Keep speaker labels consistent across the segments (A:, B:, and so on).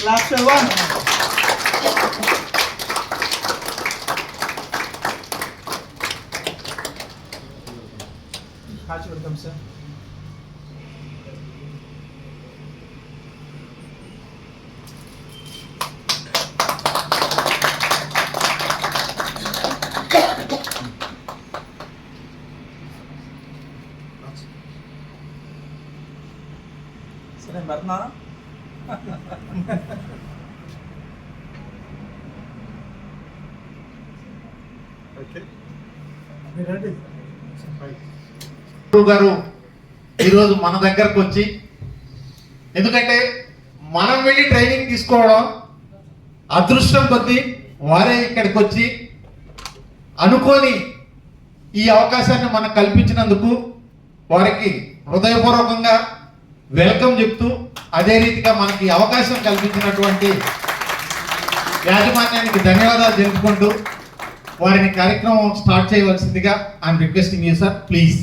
A: Claps everyone. Hearty welcome, sir. Sir, Barna.
B: గారు ఈరోజు మన దగ్గరకు వచ్చి, ఎందుకంటే మనం వెళ్ళి ట్రైనింగ్ తీసుకోవడం అదృష్టం కొద్దీ వారే ఇక్కడికి వచ్చి అనుకోని ఈ అవకాశాన్ని మనకు కల్పించినందుకు వారికి హృదయపూర్వకంగా వెల్కమ్ చెప్తూ, అదే రీతిగా మనకి అవకాశం కల్పించినటువంటి యాజమాన్యానికి ధన్యవాదాలు తెలుపుకుంటూ వారిని కార్యక్రమం స్టార్ట్ చేయవలసిందిగా I'm requesting you sir, please.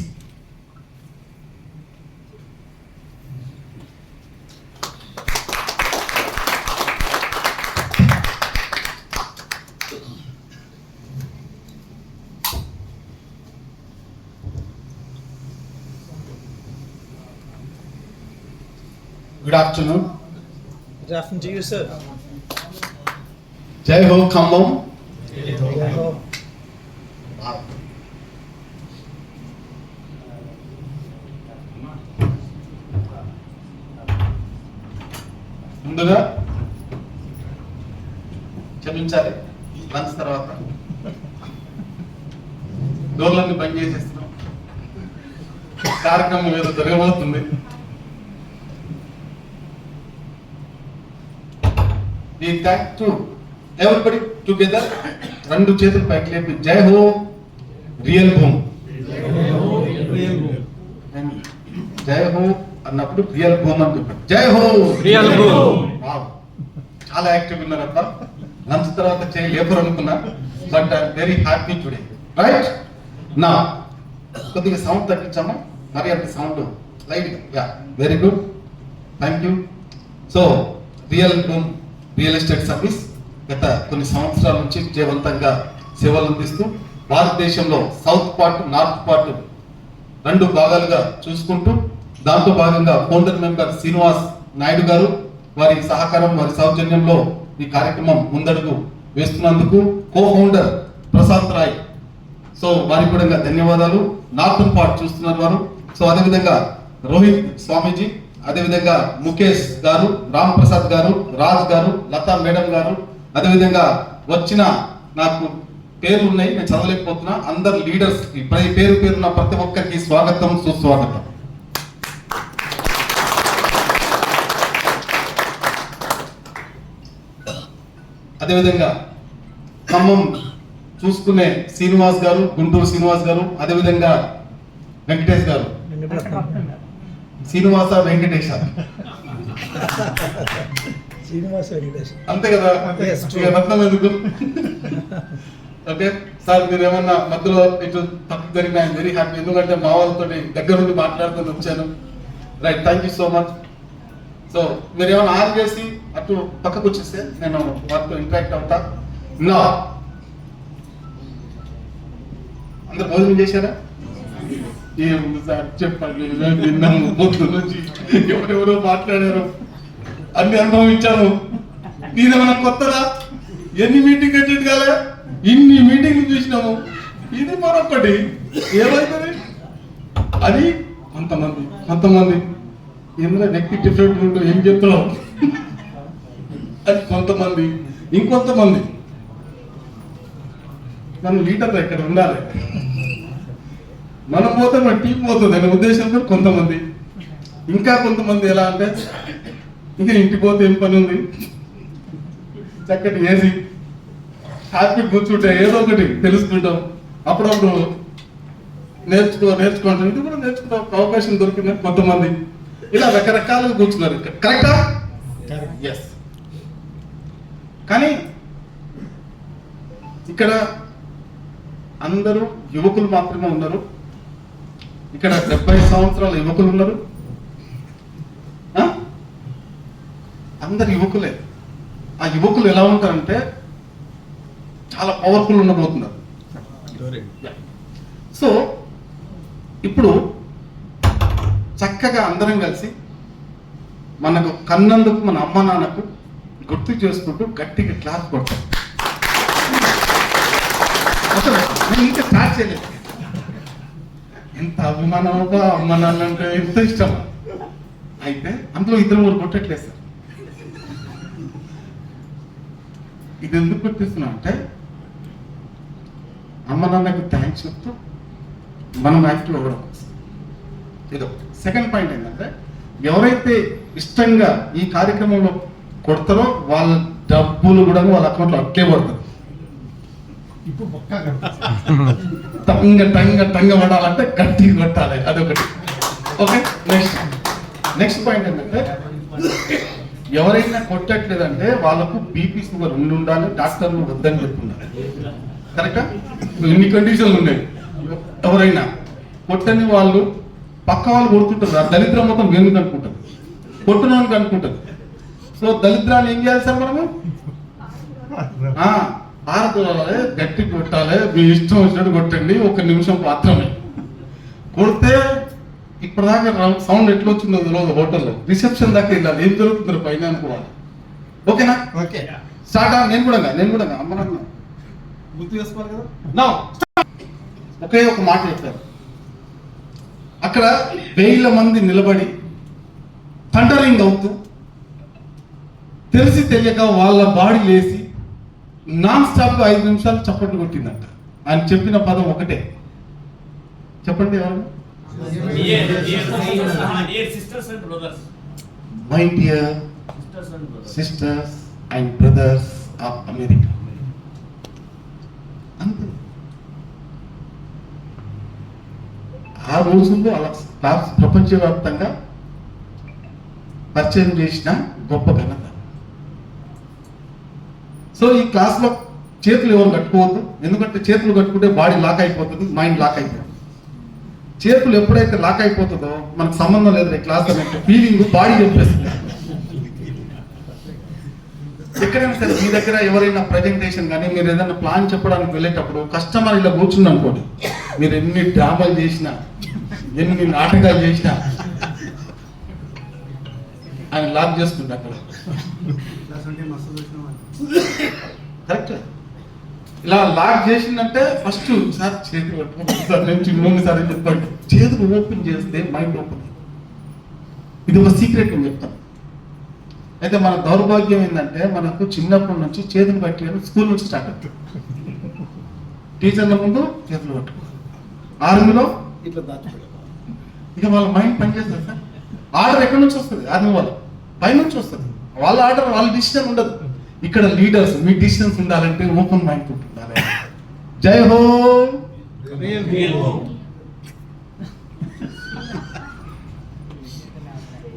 B: Good afternoon.
A: Good afternoon to you, sir.
B: Jai Ho Khambam.
A: Jai Ho.
B: Wow. ముందుగా క్షమించాలి, లంచ్ తర్వాత డోర్లన్నీ బంద్ చేసేస్తున్నాం. కార్యక్రమం ఏదో జరగబోతుంది. We thank to everybody together. రెండు చేతులు పైకి లేపి జై హో రియల్ భూమ్. జై హో అన్నప్పుడు రియల్ భూమ్ అని చెప్పారు. జై హో
A: రియల్ భూమ్.
B: చాలా యాక్టివ్ ఉన్నారప్ప. లంచ్ తర్వాత చేయి లేపరు అనుకున్నా, but I'm very happy today. Right నా కొద్దిగా సౌండ్ తగ్గించాము, మరి అంత sound light. Yeah, very good, thank you. So real boom real estate service గత కొన్ని సంవత్సరాల నుంచి విజయవంతంగా సేవలు అందిస్తూ భారతదేశంలో సౌత్ పార్ట్, నార్త్ పార్ట్ రెండు భాగాలుగా చూసుకుంటూ, దాంతో భాగంగా ఫౌండర్ మెంబర్ శ్రీనివాస్ నాయుడు గారు వారి సహకారం, వారి సౌజన్యంలో ఈ కార్యక్రమం ముందడుగు వేస్తున్నందుకు co founder Prashant Rai, so వారికి కూడా ధన్యవాదాలు. నార్త్ పార్ట్ చూస్తున్నారు వారు. సో అదేవిధంగా రోహిత్ స్వామీజీ, అదేవిధంగా ముఖేష్ గారు, రామ్ ప్రసాద్ గారు, రాజ్ గారు, లతా మేడం గారు, అదేవిధంగా వచ్చిన నాకు పేర్లు ఉన్నాయి, నేను చదవలేకపోతున్నా, అందరు లీడర్స్ కి పేరు పేరున్న ప్రతి ఒక్కరికి స్వాగతం, సుస్వాగతం. అదేవిధంగా ఖమ్మం చూసుకునే శ్రీనివాస్ గారు, గుంటూరు శ్రీనివాస్ గారు, అదేవిధంగా వెంకటేష్ గారు. శ్రీనివాస వెంకటేశ అంతే కదా, రత్నం ఎందుకు? ఓకే సార్, మీరు ఏమన్నా మధ్యలో ఇటు తప్పు జరిగిన ఐఎమ్ వెరీ హ్యాపీ, ఎందుకంటే మా వాళ్ళతో దగ్గర నుండి మాట్లాడుతూ వచ్చాను. Right, thank you so much. So మీరు ఏమైనా ఆన్ చేసి అటు పక్కకు వచ్చేస్తే నేను వారితో ఇంటరాక్ట్ అవుతా. నా అందరు భోజనం చేశారా? ఏముంది సార్ చెప్పండి, విన్నాము పొద్దు నుంచి ఎవరెవరో మాట్లాడారు, అన్ని అనుభవించాను. నేనేమన్నా కొత్తదా? ఎన్ని మీటింగ్ అటెండ్ కాలే, ఇన్ని మీటింగ్లు చూసినాము, ఇది మరొకటి ఏమైతుంది అది. కొంతమంది ఏమైనా వ్యక్తి డిఫరెంట్ ఉంటూ ఏం చెప్తావు అది కొంతమంది. ఇంకొంతమంది మన లీడర్ ఇక్కడ ఉండాలి, మనం పోతే మన టీం పోతుంది అనే ఉద్దేశంతో కొంతమంది. ఇంకా కొంతమంది ఎలా అంటే, ఇంకా ఇంటికి పోతే ఏం పని ఉంది, చక్కటి ఏసీ హ్యాపీ కూర్చుంటే ఏదో ఒకటి తెలుసుకుంటాం. అప్పుడప్పుడు నేర్చుకుంటాం, ఇది కూడా నేర్చుకునే అవకాశం దొరికింది కొంతమంది. ఇలా రకరకాలుగా కూర్చున్నారు. కరెక్టా? ఎస్. కానీ ఇక్కడ అందరూ యువకులు మాత్రమే ఉన్నారు. ఇక్కడ 70 సంవత్సరాల యువకులు ఉన్నారు. అందరు యువకులే. ఆ యువకులు ఎలా ఉంటారంటే చాలా పవర్ఫుల్ ఉండబోతున్నారు. సో ఇప్పుడు చక్కగా అందరం కలిసి మనకు కన్నందుకు మన అమ్మ నాన్నకు గుర్తు చేసుకుంటూ గట్టిగా క్లాస్ కొట్టాం. అసలు నేను ఇంకా స్టార్ట్ చేయలేదు. ఎంత అభిమానం అమ్మ నాన్న అంటే ఎంత ఇష్టం. అయితే అందులో 2-3 కొట్టట్లేదు సార్. ఇది ఎందుకు గుర్తిస్తున్నా అంటే అమ్మ నాన్నకు థ్యాంక్స్ చెప్తూ మనం యాక్టివ్ అవ్వడం. ఇదో సెకండ్ పాయింట్ ఏంటంటే ఎవరైతే ఇష్టంగా ఈ కార్యక్రమంలో కొడతారో వాళ్ళ డబ్బులు కూడా వాళ్ళ అకౌంట్లో అట్లే పడుతుంది. టంగ పడాలంటే గట్టిగా కొట్టాలి, అదొకటి. ఓకే, నెక్స్ట్ పాయింట్ ఏంటంటే ఎవరైనా కొట్టట్లేదంటే వాళ్ళకు బీపీ షుగర్ ఉండాలి, డాక్టర్లు వద్దని చెప్తున్నారు. కరెక్టా? ఎన్ని కండిషన్లు ఉన్నాయి. ఎవరైనా కొట్టని వాళ్ళు పక్క వాళ్ళు కొడుతుంటారు. ఆ దరిద్రం మొత్తం ఎందుకు అనుకుంటారు, కొట్టునానికి అనుకుంటారు. సో దరిద్రాన్ని ఏం చేయాలి సార్ మనము? ఆరతోలాలి, గట్టి కొట్టాలి, మీ ఇష్టం వచ్చినట్టు కొట్టండి, 1 నిమిషం మాత్రమే. కొడితే ఇప్పటిదాకా సౌండ్ ఎట్లా వచ్చిందో రోజు హోటల్లో రిసెప్షన్ దాకా వెళ్ళాలి, ఏం జరుగుతుందో పైన అనుకోవాలి. ఓకేనా? Okay, start. నేను కూడా అమ్మ నాన్న గుర్తు చేసుకోవాలి కదా. నా ఒకే ఒక మాట చెప్పారు. అక్కడ 1000 మంది నిలబడి థండరింగ్ అవుతూ తెలిసి తెలియక వాళ్ళ బాడీ లేసి నాన్ స్టాప్ 5 నిమిషాలు చప్పట్లు కొట్టిందంట. ఆయన చెప్పిన పదం ఒకటే, చెప్పండి ఎవరు? My dear sisters and brothers of America. అంతే. ఆ రోజుల్లో అలా ప్రపంచవ్యాప్తంగా పరిచయం చేసిన గొప్ప ఘనత. సో ఈ క్లాస్లో చేతులు ఎవరు కట్టుకోవద్దు, ఎందుకంటే చేతులు కట్టుకుంటే బాడీ లాక్ అయిపోతుంది, మైండ్ లాక్ అయిపోతుంది. చేతులు ఎప్పుడైతే లాక్ అయిపోతుందో మనకు సంబంధం లేదు ఈ క్లాస్ అనే ఫీలింగ్ బాడీ చెప్పేస్తుంది. ఎక్కడైనా సరే మీ దగ్గర ఎవరైనా ప్రజెంటేషన్ కానీ మీరు ఏదైనా ప్లాన్ చెప్పడానికి వెళ్ళేటప్పుడు కస్టమర్ ఇలా కూర్చుంది అనుకోండి, మీరు ఎన్ని డ్రామాలు చేసినా ఎన్ని నాటకాలు చేసినా ఆయన లాక్ చేసుకుంటా అక్కడ. కరెక్ట్. ఇలా లాక్ చేసిందంటే ఫస్ట్ సార్ చేతులు పట్టుకుంటాను సార్, నేను చిన్న సార్ అని చెప్పండి. చేతులు ఓపెన్ చేస్తే మైండ్ ఓపెన్. ఇది ఒక సీక్రెట్ అని చెప్తాను. అయితే మన దౌర్భాగ్యం ఏంటంటే మనకు చిన్నప్పటి నుంచి చేతులు పట్టి స్కూల్ నుంచి స్టార్ట్ అవుతుంది. టీచర్ల ముందు చేతులు పట్టుకో, ఆర్మీలో ఇట్లా దాచుకో. ఇక వాళ్ళ మైండ్ పనిచేస్తుంది సార్. ఆర్డర్ ఎక్కడి నుంచి వస్తుంది? ఆర్మీ వాళ్ళు పై నుంచి వస్తుంది. వాళ్ళ ఆర్డర్ వాళ్ళ డిసిషన్ ఉండదు. ఇక్కడ లీడర్స్ మీ డిసిషన్స్ ఉండాలంటే ఓపెన్ మైండ్ ఉండాలి. జై హో.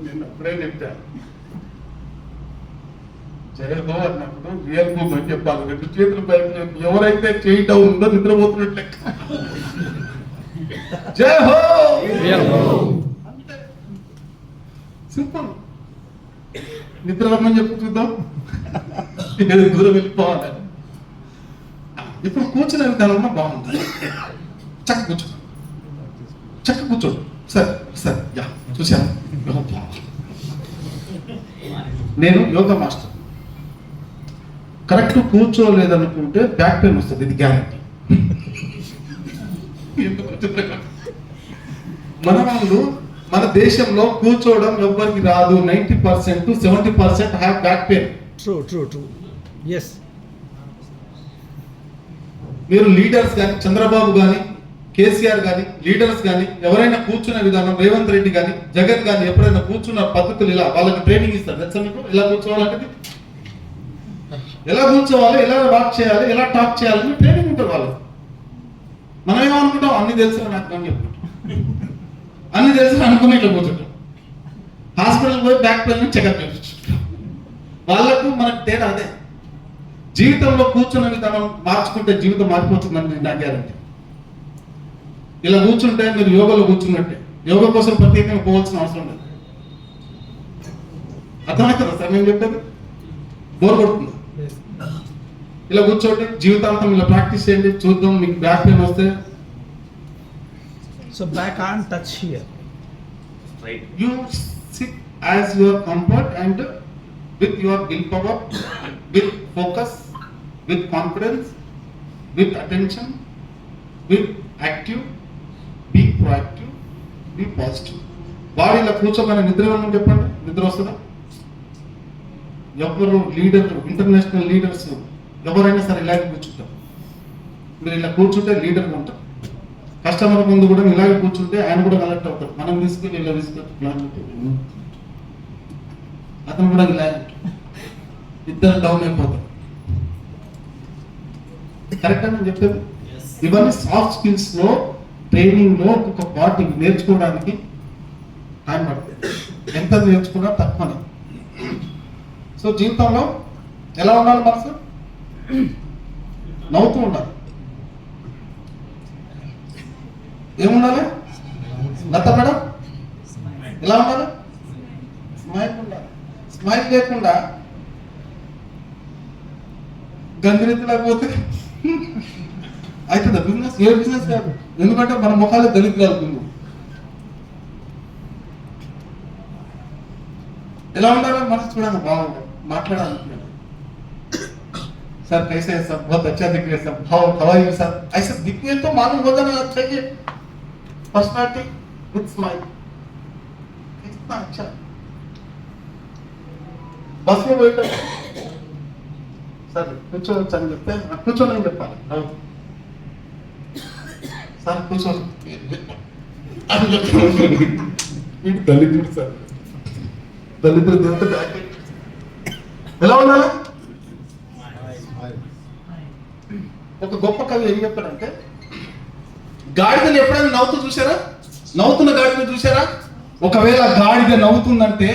B: నేను అప్పుడే చెప్తా, జై హో అన్నప్పుడు రియల్ హోమ్ అని చెప్పాలి. 2 చేతులు పైకి ఎవరైతే చేయటం ఉందో నిద్రపోతున్నట్లే. జై హో. సింపుల్. నిద్ర రమ్మని చెప్పు చూద్దాం, దూరం వెళ్ళిపోవాలి. ఇప్పుడు కూర్చునే విధానంలో బాగుంటుంది. చక్క కూర్చోడు. సరే యా చూశాను. నేను యోగా మాస్టర్. కరెక్ట్ కూర్చోలేదనుకుంటే బ్యాక్ పెయిన్ వస్తుంది, ఇది గ్యారంటీ. మన వాళ్ళు మన దేశంలో కూర్చోవడం ఎవ్వరికి రాదు. 90% 70% have back pain.
A: True. Yes.
B: మీరు లీడర్స్ కానీ, చంద్రబాబు కానీ, కేసీఆర్ కానీ, లీడర్స్ కానీ ఎవరైనా కూర్చునే విధానం, రేవంత్ రెడ్డి కానీ, జగన్ కానీ ఎప్పుడైనా కూర్చున్న పద్ధతులు ఇలా వాళ్ళకి ట్రైనింగ్ ఇస్తారు. తెలుసా మీకు? ఎలా కూర్చోవాలంటే, ఎలా కూర్చోవాలి, ఎలా వాక్ చేయాలి, ఎలా టాక్ చేయాలని ట్రైనింగ్ ఉంటుంది వాళ్ళకి. మనం ఏమనుకుంటాం, అన్ని తెలుసు నాకు అని చెప్తాం, అన్ని తెలుసు అనుకుని ఇట్లా కూర్చుంటాం. హాస్పిటల్ పోయి బ్యాక్ పెయిన్ చెకప్ చేయించుకుంటాం. వాళ్ళకు మనకు తేడా అదే. జీవితంలో కూర్చున్న విధానం మార్చుకుంటే జీవితం మారిపోతుందని నా గ్యారంటీ. ఇలా కూర్చుంటే మీరు యోగాలో కూర్చున్నట్టే. యోగా కోసం ప్రత్యేకంగా పోవాల్సిన అవసరం లేదు. అర్థమవుతుందా సార్ నేను చెప్పేది? బోర్ కొడుతుంది.
A: Yes.
B: ఇలా కూర్చోండి, జీవితాంతం ఇలా ప్రాక్టీస్ చేయండి, చూద్దాం మీకు బ్యాక్ పెయిన్ వస్తే.
A: So back can't touch here.
C: Right.
B: You sit as your comfort and with your willpower, with focus, with confidence, with attention, with active, be proactive, be positive. బాడీలో కూర్చోగానే నిద్ర ఏమని చెప్పండి, నిద్ర వస్తుందా? ఎవరు లీడర్, ఇంటర్నేషనల్ లీడర్స్ ఎవరైనా సరే ఇలాగే కూర్చుంటారు. మీరు ఇలా కూర్చుంటే లీడర్గా ఉంటారు. కస్టమర్ ముందు కూడా ఇలాగే కూర్చుంటే ఆయన కూడా కలెక్ట్ అవుతారు. మనం తీసుకుని ఇలా తీసుకొని అతను కూడా ఇలా ఇద్దరు డౌన్ అయిపోతారు. కరెక్ట్ అని చెప్పేది. ఇవన్నీ సాఫ్ట్ స్కిల్స్ లో ట్రైనింగ్ లో ఒక పార్టీ నేర్చుకోవడానికి టైం పడుతుంది. ఎంత నేర్చుకున్నా తక్కువనే. సో జీవితంలో ఎలా ఉండాలి? మనసు నవ్వుతూ ఉండాలి. ఏముండాలి? లత మేడం ఎలా ఉండాలి? స్మైల్ ఉండాలి. స్మైల్ లేకుండా గంగిరెత్తి లేకపోతే అవుతుందా బిజినెస్? ఏ బిజినెస్ కాదు. ఎందుకంటే మన ముఖాలు దళితులు. ఎలా ఉండాలి? మనసు చూడాలి, బాగుంది, మాట్లాడాలనుకున్నాడు. सर कैसे हैं सब? बहुत अच्छा दिख रहे हैं सब. How are you sir? ऐसे दिखने तो मालूम हो जाना चाहिए. पर्सनालिटी विद स्माइल कितना अच्छा. बस में बैठो सर, కూర్చో అని చెప్తే కూర్చోని చెప్పాలి. సార్ కూర్చో అని చెప్తాను. దళితుడు సార్, దళితుడు దేవత. ఎలా ఉండాలి? ఒక గొప్ప కవి ఏం చెప్పారంటే, గాడిదని ఎప్పుడైనా నవ్వుతూ చూసారా? నవ్వుతున్న గాడిదని చూసారా? ఒకవేళ గాడిద నవ్వుతుందంటే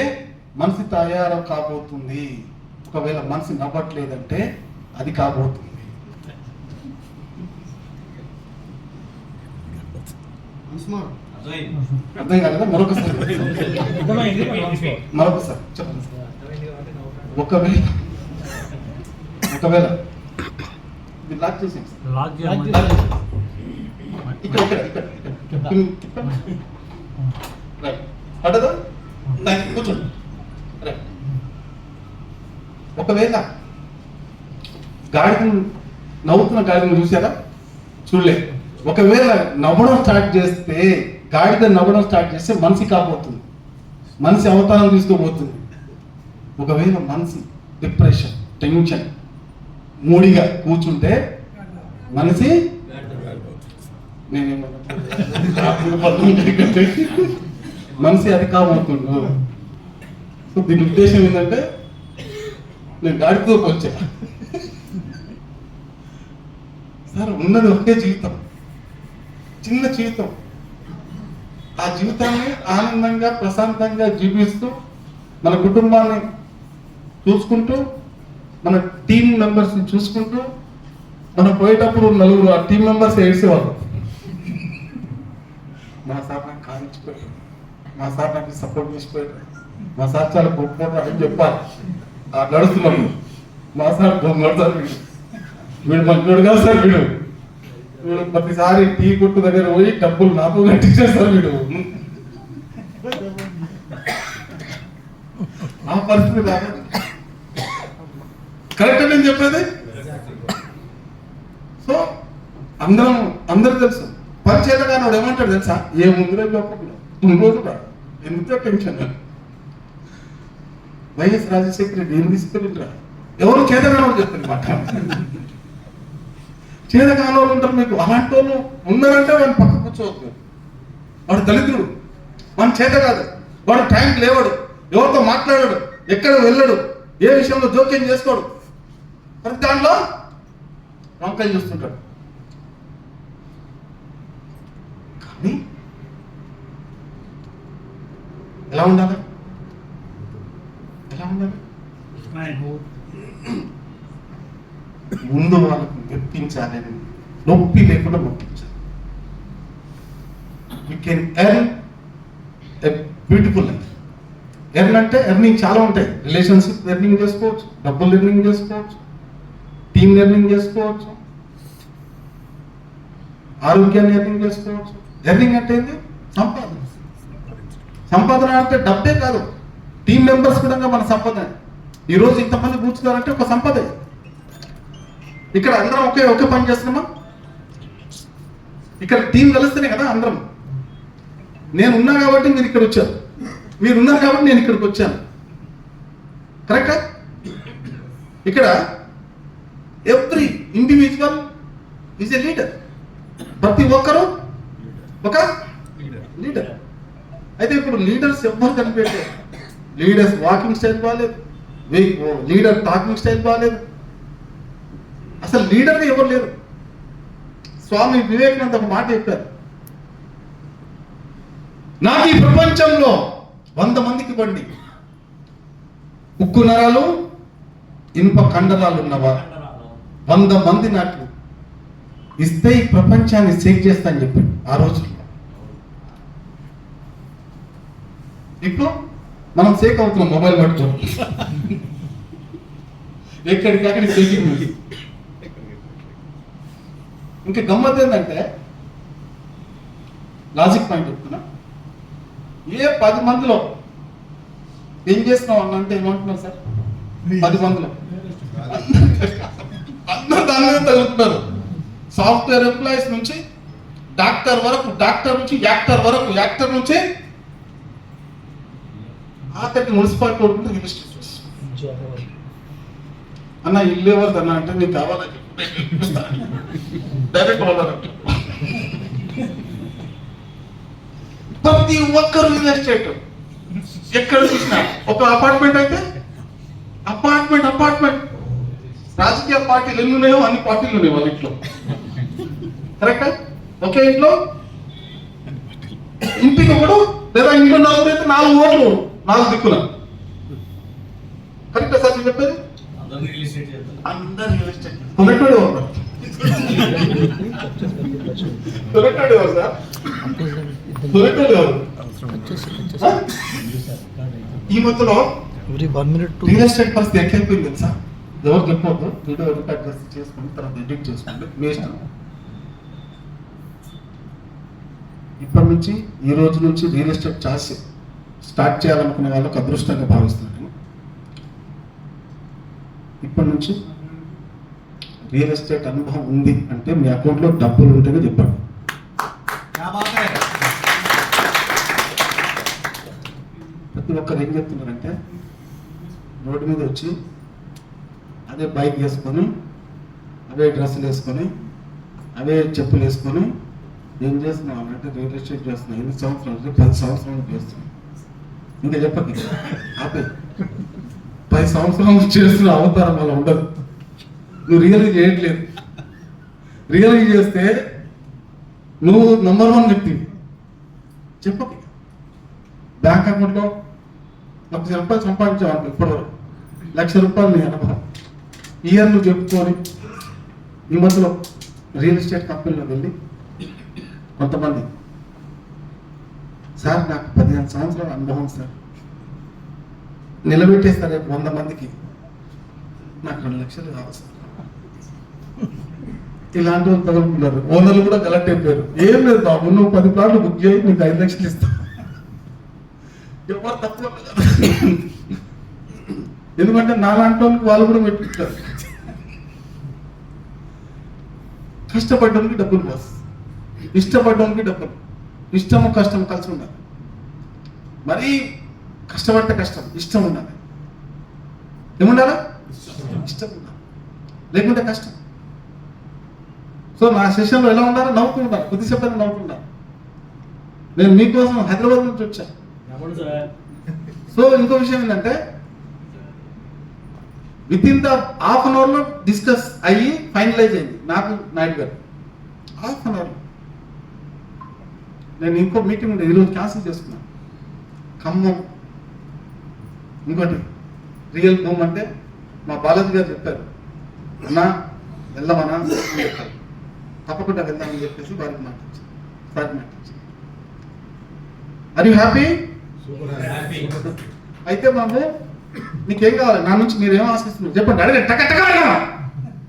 B: మనిషి తయారు కాబోతుంది. ఒకవేళ మనిషి నవ్వట్లేదంటే అది కాబోతుంది. అర్థం కాలేదా? మరొకసారి చెప్పండి. ఒకవేళ లాక్ చేసి పడదా? కూర్చోండి. ఒకవేళ గాడిని నవ్వుతున్న గాడిని చూసారా? చూడలే. ఒకవేళ నవ్వడం స్టార్ట్ చేస్తే, గాడిద నవ్వడం స్టార్ట్ చేస్తే మనిషి కాబోతుంది, మనిషి అవతారం తీసుకోబోతుంది. ఒకవేళ మనిషి డిప్రెషన్, టెన్షన్, మూడిగా కూర్చుంటే మనిషి మనిషి అది కాబోతుండు. సో దీని ఉద్దేశం ఏంటంటే, నేను గాడితో వచ్చా సార్. ఉన్నది ఒకే జీవితం, చిన్న జీవితం. ఆ జీవితాన్ని ఆనందంగా ప్రశాంతంగా జీవిస్తూ మన కుటుంబాన్ని చూసుకుంటూ, మన టీం మెంబర్స్ ని చూసుకుంటూ, మనం పోయేటప్పుడు నలుగురు ఆ టీం మెంబర్స్ ఏడ్చేవాళ్ళు. మా సార్ నాకు కానిచ్చిపోయారు, మా సార్ నాకు సపోర్ట్ చేసిపోయారు, మా సార్ చాలా గొప్ప అని చెప్పాలి. ఆ నడుస్తున్నాము, మా సార్ నడుతారు, వీడు మంచోడు కాదు సార్, వీడు ప్రతిసారి టీ కొట్టు దగ్గర పోయి డబ్బులు నాకు కట్టించేస్తారు వీడు. ఆ పరిస్థితి రాదు. కరెక్ట్ నేను చెప్పేది. సో అందరూ తెలుసు. పని చేతగానే వాడు ఏమంటాడు తెలుసా? ఏ ముందు రోజు ఎంత టెన్షన్. వైఎస్ రాజశేఖర రెడ్డి ఏం తీసుకెళ్ళిరా? ఎవరు చేతగానో చెప్తారు మాట. చేతగాని వాళ్ళు ఉంటారు మీకు. అలాంటి వాళ్ళు ఉన్నారంటే వాడిని పక్క కూర్చోవద్దు. వాడు దళితుడు, వాడి చేత కాదు, వాడు టైంకి లేవాడు, ఎవరితో మాట్లాడాడు, ఎక్కడ వెళ్ళాడు, ఏ విషయంలో జోక్యం చేసుకోడు, ప్రతి దాంట్లో వంకాయ చూస్తుంటాడు. కానీ ఎలా ఉండాలి? ఎలా ఉండాలి? ముందు వాళ్ళకు మెప్పించాలని, నొప్పి లేకుండా మెప్పించాలి. You can earn a beautiful life. Earn అంటే ఎర్నింగ్ చాలా ఉంటాయి. రిలేషన్షిప్ ఎర్నింగ్ చేసుకోవచ్చు, డబ్బులు ఎర్నింగ్ చేసుకోవచ్చు, టీమ్ లెర్నింగ్ చేసుకోవచ్చు, ఆరోగ్యాన్ని ఎర్నింగ్ చేసుకోవచ్చు. ఎర్నింగ్ అంటే ఏంటి? సంపాదన. సంపాదన అంటే డబ్బే కాదు, టీం మెంబర్స్ కూడా మన సంపాదన. ఈరోజు ఇంతమంది కూర్చున్నారంటే ఒక సంపద. ఇక్కడ అందరం ఒకే పని చేస్తున్నామా? ఇక్కడ టీం కలిస్తేనే కదా అందరం. నేను ఉన్నా కాబట్టి మీరు ఇక్కడ వచ్చారు, మీరు ఉన్నారు కాబట్టి నేను ఇక్కడికి వచ్చాను. కరెక్టా? ఇక్కడ every individual is a leader. ప్రతి ఒక్కరూ ఒక లీడర్. అయితే ఇప్పుడు లీడర్స్ ఎవ్వరు కనిపెట్టారు. లీడర్స్ వాకింగ్ స్టైల్ బాగాలేదు, లీడర్ టాకింగ్ స్టైల్ బాగాలేదు, అసలు లీడర్గా ఎవరు లేరు. స్వామి వివేకానంద ఒక మాట చెప్పారు, నాకు ఈ ప్రపంచంలో 100 మందికి ఇవ్వండి, ఉక్కు నరాలు ఇనుప కండరాలు ఉన్నవా 100 మంది నాకు ఇస్తే ఈ ప్రపంచాన్ని సేవ్ చేస్తా అని చెప్పాడు ఆ రోజుల్లో. ఇప్పుడు మనం సేక్ అవుతున్నాం మొబైల్ పట్టుకొని, ఎక్కడికక్కడికి సేకింగ్. ఇంకా గమ్మత్ ఏంటంటే, లాజిక్ పాయింట్ చెప్తున్నా, ఏ 10 మందిలో ఏం చేస్తున్నావు అన్న అంటే ఏమంటున్నారు సార్? 10 మందిలో అందరూ దాని మీద తగులుతున్నారు. సాఫ్ట్వేర్ ఎంప్లాయీస్ నుంచి డాక్టర్ వరకు, డాక్టర్ నుంచి యాక్టర్ వరకు, యాక్టర్ నుంచి ఆఖరికి మున్సిపాలిటీ ఉంటుంది రిజిస్ట్రేషన్. అన్న ఇల్లు ఎవరిది అన్న అంటే నీకు కావాలని డైరెక్ట్ ఓనర్. ప్రతి ఒక్కరు రియల్ ఎస్టేట్. ఎక్కడ చూసినా ఒక అపార్ట్మెంట్ అయితే అపార్ట్మెంట్. రాజకీయ పార్టీలు ఎన్ని ఉన్నాయో అన్ని పార్టీలు ఉన్నాయి వాళ్ళ ఇంట్లో. కరెక్టా? ఒకే ఇంట్లో ఇంటికి ఒకడు లేదా ఇంట్లో 4 అయితే 4 ఓట్లు 4 దిక్కున. కరెక్టా సార్ నేను చెప్పేది? అందరు రియల్ ఎస్టేట్ కొనేటోడు ఎవరు? కొనేటోడు ఎవరు సార్? కొనేటోడు ఎవరు? ఈ మధ్యలో రియల్ ఎస్టేట్ పరిస్థితి ఎట్లయిపోయింది తెలుసా? ఎవరు చెప్పవద్దు, వీడియో రికార్డ్ చేసుకుని తర్వాత ఎడిట్ చేసుకోండి, మీ ఇష్టం. ఇప్పటి నుంచి ఈ రోజు నుంచి రియల్ ఎస్టేట్ ఛార్జ్ స్టార్ట్ చేయాలనుకునే వాళ్ళకు అదృష్టంగా భావిస్తున్నాను. ఇప్పటి నుంచి రియల్ ఎస్టేట్ అనుభవం ఉంది అంటే మీ అకౌంట్లో డబ్బులు ఉంటేనే చెప్పండి. ప్రతి ఒక్కరు ఏం చెప్తున్నారంటే, రోడ్డు మీద వచ్చి అదే బైక్ వేసుకొని, అవే డ్రెస్సులు వేసుకొని, అవే చెప్పులు వేసుకొని ఏం చేస్తున్నాం అంటే రియల్ ఎస్టేట్ చేస్తున్నాం. 8 సంవత్సరాలు 10 సంవత్సరాలు చేస్తున్నాం. ఇంకా చెప్పండి ఆపే 10 సంవత్సరాలు చేస్తున్న అవతారం అలా ఉండదు. నువ్వు రియల్గా చేయట్లేదు. రియల్గా చేస్తే నువ్వు నంబర్ 1 వ్యక్తి. చెప్పండి, బ్యాంక్ అకౌంట్లో 1,00,000 రూపాయలు సంపాదించావు ఇప్పటివరకు, 1,00,000 రూపాయలు నీ అనుభవం. ఇయర్ నువ్వు చెప్పుకొని ఈ మధ్యలో రియల్ ఎస్టేట్ కంపెనీలో వెళ్ళి కొంతమంది, సార్ నాకు 15 సంవత్సరాల అనుభవం సార్, నిలబెట్టేస్తారు 100 మందికి, నాకు 2 లక్షలు కావాలి సార్. ఇలాంటి వాళ్ళు తగులుకున్నారు. ఓనర్లు కూడా కలెక్ట్ అయిపోయారు. ఏం లేదు బాబు, నువ్వు 10 ప్లాట్లు బుక్ చేయి, నీకు 5 లక్షలు ఇస్తా. ఎవరు తక్కువ, ఎందుకంటే నాలాంటి వాళ్ళకి వాళ్ళు కూడా పెట్టుకుంటారు. కష్టపడ్డానికి డబ్బులు బాస్, ఇష్టపడ్డానికి డబ్బులు. ఇష్టము కష్టం కలిసి ఉండాలి. మరీ కష్టపడితే కష్టం, ఇష్టం ఉండాలి. ఏముండాలా? ఇష్టం ఉండాలి, లేకుంటే కష్టం. సో నా సెషన్లో ఎలా ఉండాలి? నవ్వుతూ ఉండాలి, కొద్దిసేపు నవ్వుతుండాలి. నేను మీకోసం హైదరాబాద్ నుంచి వచ్చాను. సో ఇంకో విషయం ఏంటంటే, with-in the ½ an hour discuss అయ్యి ఫైనలైజ్ అయింది. నాకు నాయుడు గారు ½ an hour. నేను ఇంకో మీటింగ్ ఉండే, ఈరోజు క్యాన్సిల్ చేసుకున్నాను. ఖమ్మం ఇంకోటి రియల్ భూమ్ అంటే మా బాలాజీ గారు చెప్పారు, అన్నా వెళ్దామన్నా చెప్పారు. తప్పకుండా వెళ్దామని చెప్పేసి వారికి మాట్లాడారు. Are you happy? అయితే బాబు నీకేం కావాలి నా నుంచి? మీరేమో ఆశిస్తున్నారు చెప్పండి, అడగండి. టక టక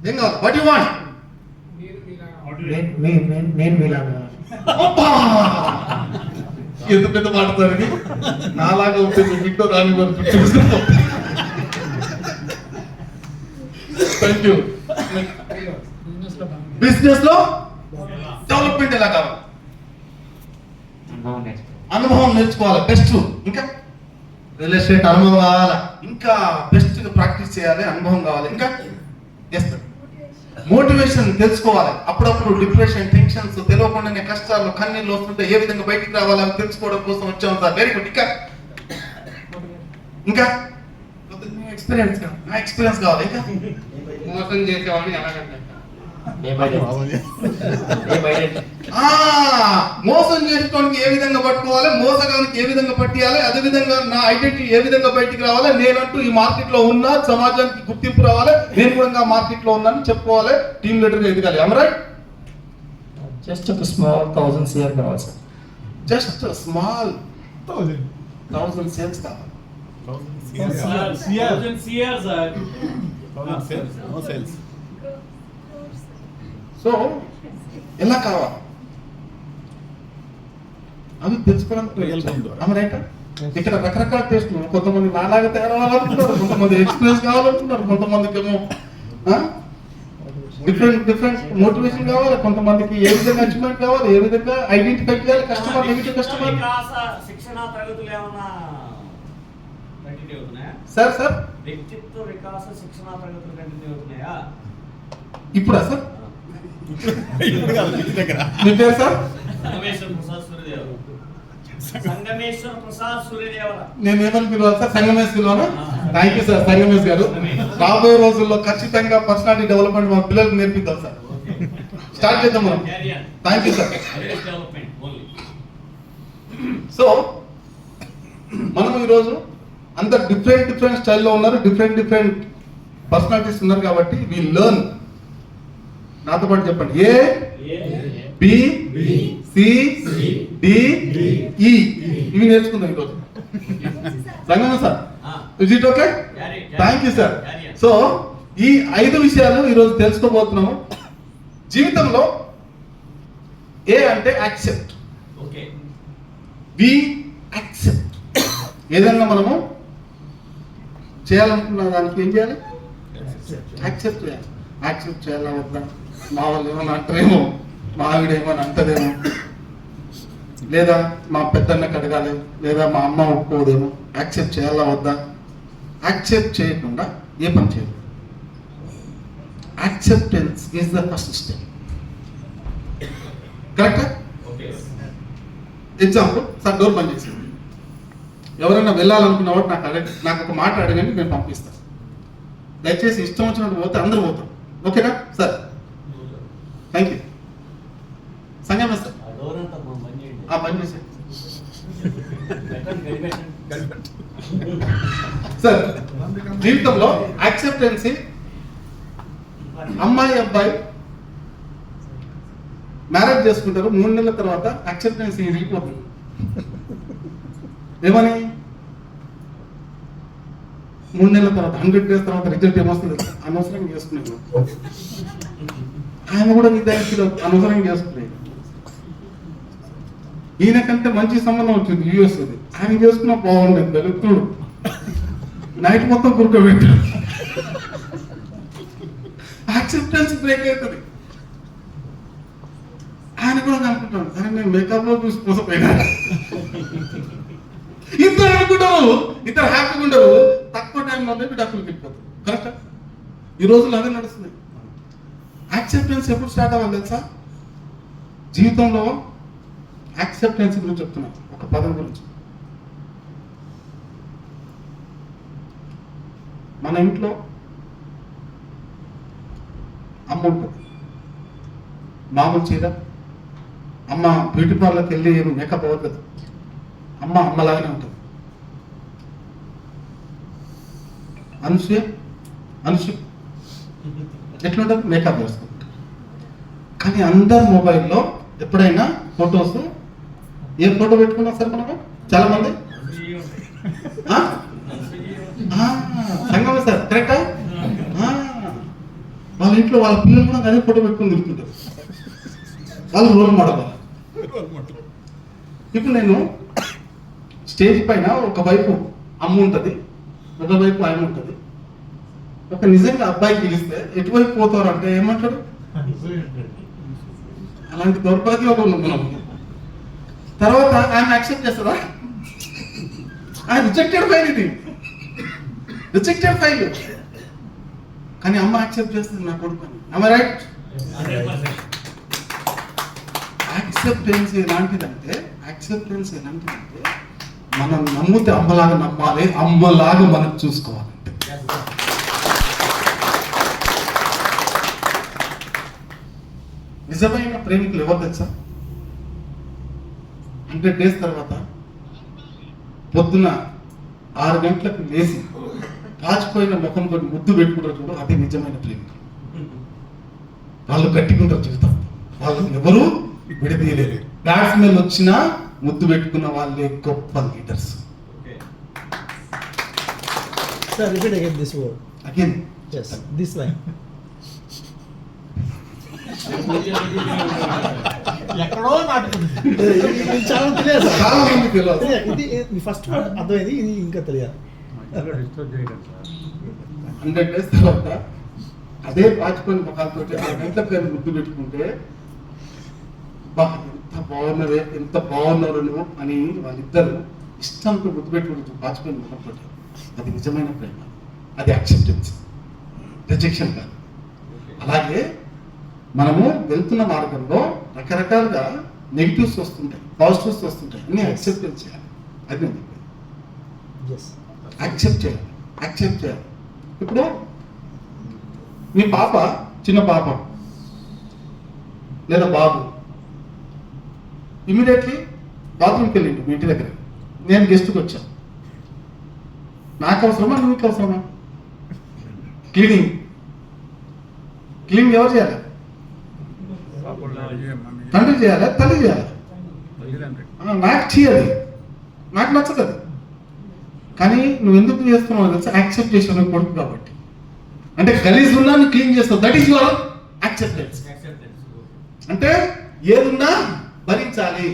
B: ఏం కావాలి? What you want?
C: నేను మీలాగా
B: ఎంత పెద్ద మాట్లాడతారని నాలాగా ఉంటుంది ఇంట్లో రాని వరకు థ్యాంక్ యూ. బిజినెస్ లో డెవలప్మెంట్ ఎలా కావాలి? అనుభవం నేర్చుకోవాలి బెస్ట్. ఇంకా రియల్ ఎస్టేట్ అనుభవం కావాలి, ఇంకా బెస్ట్ ప్రాక్టీస్ చేయాలి, అనుభవం కావాలి, ఇంకా మోటివేషన్ తెలుసుకోవాలి. అప్పుడప్పుడు డిప్రెషన్, టెన్షన్స్, తెలియకుండానే కష్టాలు, కన్నీళ్ళు వస్తుంటే ఏ విధంగా బయటికి రావాలి అని తెలుసుకోవడం కోసం వచ్చాం సార్. Very good. ఇంకా ఎక్స్పీరియన్స్ కావాలి. ఇంకా
C: మోసం చేసేవాడిని ఎలాగంటే
B: మోసం చేసుకోవడానికి ఏ విధంగా పట్టుకోవాలి, మోసగానికి ఏ విధంగా పట్టియాలి, అదే విధంగా నా ఐడెంటిటీ ఏ విధంగా బయటికి రావాలి, నేనంటూ ఈ మార్కెట్ లో ఉన్నా, సమాజానికి గుర్తింపు రావాలి, నేను కూడా మార్కెట్ లో ఉన్నాను చెప్పుకోవాలి, టీమ్ లీడర్ గా ఎదగాలి. రైట్?
C: జస్ట్ ఒక స్మాల్ 1000 CR కావాలి సార్.
B: జస్ట్ స్మాల్ 1000 సేల్స్ కావాలి. సో ఎలా కావాలి అవి తెలుసుకోవడానికి రైట్. ఇక్కడ రకరకాల టేస్ట్లు, కొంతమంది నాలాగా తయారవ్వాలనుకుంటారు, కొంతమంది ఎక్స్పీరియన్స్ కావాలనుకుంటారు, కొంతమందికి ఏమో డిఫరెంట్ మోటివేషన్ కావాలి, కొంతమందికి ఏ విధంగా అచీవ్మెంట్ కావాలి, ఏ విధంగా ఐడెంటిఫై చేయాలి కస్టమర్, నెగిటివ్ కస్టమర్. సార్
D: వ్యక్తిత్వ వికాస శిక్షణ తరగతులు కంటిన్యూ అవుతున్నాయా?
B: ఇప్పుడా సార్? మీ పేరు సార్?
D: సంగమేశ్వర ప్రసాద్ సూర్యదేవర.
B: నేను ఏమని పిలవాలి సార్? సంగమేష్ పిలవాలా? థ్యాంక్ యూ సార్ సంగమేష్ గారు. రాబోయే రోజుల్లో ఖచ్చితంగా పర్సనాలిటీ డెవలప్మెంట్ మా పిల్లలకు నేర్పిద్దాం సార్. స్టార్ట్ చేద్దాం మనం. Thank you sir. సో మనం ఈరోజు అంత డిఫరెంట్ స్టైల్లో ఉన్నారు, డిఫరెంట్ పర్సనాలిటీస్ ఉన్నారు కాబట్టి వి లెర్న్. నాతో పాటు చెప్పండి. ఏ బి సి డి ఈ ఇవి నేర్చుకుందాం ఈరోజు. Rangamma sir, is it okay? Thank you sir. So ఈ 5 విషయాలు ఈరోజు తెలుసుకోబోతున్నాము. జీవితంలో ఏ అంటే యాక్సెప్ట్. B accept. ఏదన్నా మనము చేయాలనుకున్న దానికి ఏం చేయాలి? యాక్సెప్ట్ చేయాలి. యాక్సెప్ట్ చేయాలా వద్దా, మా వాళ్ళు ఏమైనా అంటారేమో, మా ఆవిడ ఏమైనా అంటదేమో, లేదా మా పెద్దన్నకి అడగాలి, లేదా మా అమ్మ ఒప్పుకోదేమో. యాక్సెప్ట్ చేయాలా వద్దా? యాక్సెప్ట్ చేయకుండా ఏ పని చేయాలి? Acceptance is the first step. కరెక్టా? ఎగ్జాంపుల్ సార్, డోర్ బంద్ చేసింది. ఎవరైనా వెళ్ళాలనుకున్నవాడు నాకు ఒక మాట అడగండి, నేను పంపిస్తాను. దయచేసి ఇష్టం వచ్చినట్టు పోతే అందరూ పోతాం. ఓకేనా sir? Thank you. Sangama sir పని చేసే సార్. జీవితంలో యాక్సెప్టెన్సీ, అమ్మాయి అబ్బాయి మ్యారేజ్ చేసుకుంటారు, 3 నెలల తర్వాత యాక్సెప్టెన్సీ ఇరిగిపోతుంది. ఏమని? 3 నెలల తర్వాత 100 days తర్వాత రిజల్ట్ ఏమొస్తుంది? అనవసరంగా చేసుకునేది. ఆయన కూడా నీ దగ్గర అనవసరంగా చేసుకునేది. ఈయనకంటే మంచి సంబంధం వచ్చింది, యూఎస్. ఆయన చేసుకున్నా బాగుండేది. దళితుడు నైట్ మొత్తం కురుకోబెట్టాడు. యాక్సెప్టెన్స్ బ్రేక్ అవుతుంది. ఆయన కూడా అనుకుంటాడు, కానీ నేను మేకప్ లో చూసి పోసపోయినా. ఇద్దరు అనుకుంటారు, ఇద్దరు హ్యాపీగా ఉండరు. తక్కువ టైంలోనే డబ్బులు వెళ్ళిపోతారు. కరెక్టా? ఈ రోజుల్లో అదే నడుస్తుంది. యాక్సెప్టెన్స్ ఎప్పుడు స్టార్ట్ అవ్వాలి తెలుసా? జీవితంలో యాక్సెప్టెన్స్ గురించి చెప్తున్నా, ఒక పదం గురించి. మన ఇంట్లో అమ్మ ఉంటుంది, మామూలు చీర. అమ్మ బ్యూటీ పార్లర్కి వెళ్ళి ఏమి మేకప్ అవ్వదు కదా, అమ్మ అమ్మలాగానే ఉంటుంది. అనుష్య ఎట్లుంటుంది? మేకప్ వేస్తుంది. కానీ అందరు మొబైల్లో ఎప్పుడైనా ఫొటోస్, ఏ ఫోటో పెట్టుకున్నా సరే మనము చాలా మంది సంగమ సార్, కరెక్టా? వాళ్ళు ఇంట్లో వాళ్ళ పిల్లలు కూడా అదే ఫోటో పెట్టుకొని తిరుగుతుంటారు. వాళ్ళు రోల్ మోడల్. ఇప్పుడు నేను స్టేజ్ పైన ఒకవైపు అమ్మ ఉంటుంది, ఒకవైపు ఆయన ఉంటుంది. ఒక నిజంగా అబ్బాయికి పిలిస్తే ఎటువైపు పోతారు అంటే ఏమంటాడు? అలాంటి దౌర్భాగ్యంలో ఉన్నాం మనం. తర్వాత ఆయన యాక్సెప్ట్ చేస్తారా? ఆయన రిజెక్టెడ్ ఫైల్, ఇది రిజెక్టెడ్ ఫైల్. కానీ అమ్మ యాక్సెప్ట్ చేస్తుంది నా కొడుకు అని. రైట్? యాక్సెప్టెన్స్ ఎలాంటిదంటే మనం నమ్మితే అమ్మలాగా నమ్మాలి, అమ్మలాగా మనం చూసుకోవాలంటే. నిజమైన ప్రేమికులు ఎవరు తెలుసా? 100 days తర్వాత పొద్దున 6 గంటలకు లేచి పాచిపోయిన ముఖం కొన్ని ముద్దు పెట్టుకుంటారు చూడు, అది నిజమైన ప్రేమికులు. వాళ్ళు గట్టికుంటారు జీవితం, వాళ్ళు ఎవరు విడదీయలేరు. బ్యాట్స్మెన్ వచ్చినా ముద్దు పెట్టుకున్న వాళ్ళే గొప్ప leaders.
A: Sir, repeat again this word.
B: Again.
A: Yes, this line.
E: ఎక్కడో నాటుకుంది.
A: ఇది చాలా తెలియదు సార్.
B: చాలా మంది తెలియదు.
A: ఇది ఫస్ట్ వర్డ్ అర్థమైంది, ఇది ఇంకా తెలియదు.
B: 100 days తర్వాత అదే పాచిపోయిన ముఖాలతో 6 గంటలకు కానీ ముద్దు పెట్టుకుంటే ఎంత బాగున్నారు నువ్వు అని వాళ్ళిద్దరు ఇష్టంతో ముద్దు పెట్టుకుంటూ పాచిపోయిన ముఖంతో. అది నిజమైన ప్రేమ, అది యాక్సెప్టెన్స్, రిజెక్షన్ కాదు. అలాగే మనము వెళ్తున్న మార్గంలో రకరకాలుగా నెగిటివ్స్ వస్తుంటాయి, పాజిటివ్స్ వస్తుంటాయి, అన్ని యాక్సెప్టెన్స్ చేయాలి. అది నేను చెప్పేది.
A: Yes.
B: యాక్సెప్ట్ చేయాలి. ఇప్పుడు మీ పాప, చిన్న పాప లేదా బాబు ఇమీడియట్లీ బాత్రూమ్కి వెళ్ళిండు మీ ఇంటి దగ్గర. నేను గెస్ట్కి వచ్చాను, నాకు అవసరమా నీకు అవసరమా? క్లీనింగ్ ఎవరు చేయాలి? తండ్రి చేయాలి, తల్లి చేయాలి. నాకు చేయదు, నాకు నచ్చదు. కానీ నువ్వు ఎందుకు చేస్తున్నావు తెలుసా? యాక్సెప్ట్ చేసావు కొడుకు కాబట్టి. అంటే గలీజ్ ఉన్నా నువ్వు క్లీన్ చేస్తావు, దట్ ఈస్ యువర్ యాక్సెప్టెన్స్. అంటే ఏదున్నా భరించాలి.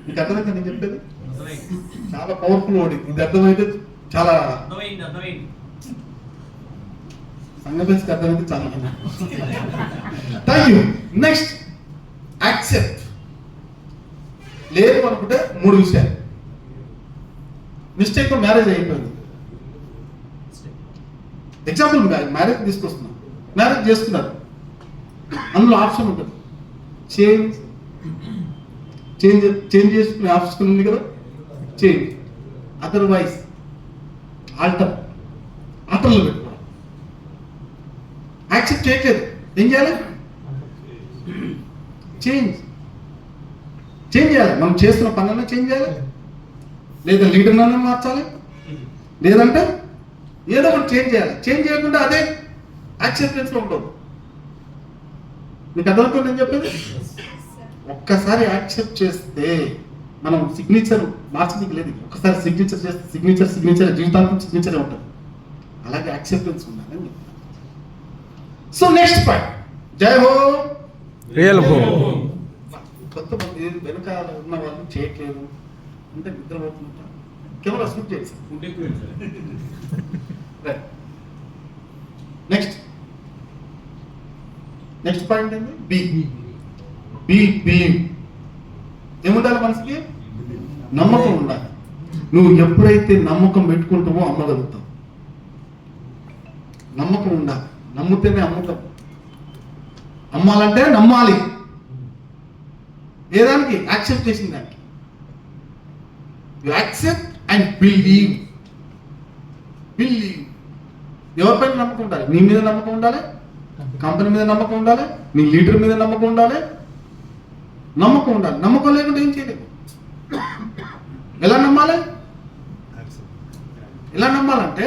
B: నీకు అర్థమైంది నేను చెప్పేది? చాలా పవర్ఫుల్ వర్డ్ ఇది. అర్థమైతే చాలా సంగతి అర్థమైతే చాలా. Thank you. Next accept. లేదు అనుకుంటే 3 విషయాలు. మిస్టేక్ మ్యారేజ్ అయిపోయింది. ఎగ్జాంపుల్ మ్యారేజ్ తీసుకొస్తున్నాం, మ్యారేజ్ చేసుకున్నారు. అందులో ఆప్షన్ ఉంటుంది, చేంజ్ చేసుకునే ఆప్షన్ ఉంది కదా, చేంజ్. అదర్వైజ్ ఆల్టర్లో పెట్టుకోవాలి. యాక్సెప్ట్ చేయట్లేదు, ఏం చేయాలి? చేంజ్ చేయాలి. మనం చేస్తున్న పనులన్నా చేంజ్ చేయాలి, లేదా లీడర్నన్నా మార్చాలి, లేదంటే ఏదో ఒకటి చేంజ్ చేయాలి. చేంజ్ చేయకుండా అదే యాక్సెప్టెన్స్లో ఉండదు. మీకు అర్థమవుతుంది నేను చెప్పేది? ఒక్కసారి యాక్సెప్ట్ చేస్తే మనం సిగ్నేచర్ మార్చడానికి లేదు. ఒక్కసారి సిగ్నేచర్ చేస్తే సిగ్నేచర్ జీవితాంతం సిగ్నేచర్ ఉంటుంది. అలాగే యాక్సెప్టెన్స్ ఉండాలని చెప్తాను. సో నెక్స్ట్ పాయింట్, జై హో
A: రియల్ హో.
B: కొంతమంది వెనకాల ఉన్న వాళ్ళు చేయట్లేదు అంటే నిద్రపోతుంటారు. కెమెరా స్విచ్ చేసి నెక్స్ట్ పాయింట్ ఏంటి? బి ఏముండాలి? మనసుకి నమ్మకం ఉండాలి. నువ్వు ఎప్పుడైతే నమ్మకం పెట్టుకుంటావో అమ్మగలుగుతావు. నమ్మకం ఉండాలి, నమ్ముతేనే అమ్ముతాం. అమ్మాలంటే నమ్మాలి. ఏదానికి? యాక్సెప్ట్ చేసిన దానికి. You accept and believe. ఎవరిపైన నమ్మకం ఉండాలి? నీ మీద నమ్మకం ఉండాలి, కంపెనీ మీద నమ్మకం ఉండాలి, నీ లీడర్ మీద నమ్మకం ఉండాలి. నమ్మకం లేకుండా ఏం చేయలేదు. ఎలా నమ్మాలి? ఎలా నమ్మాలంటే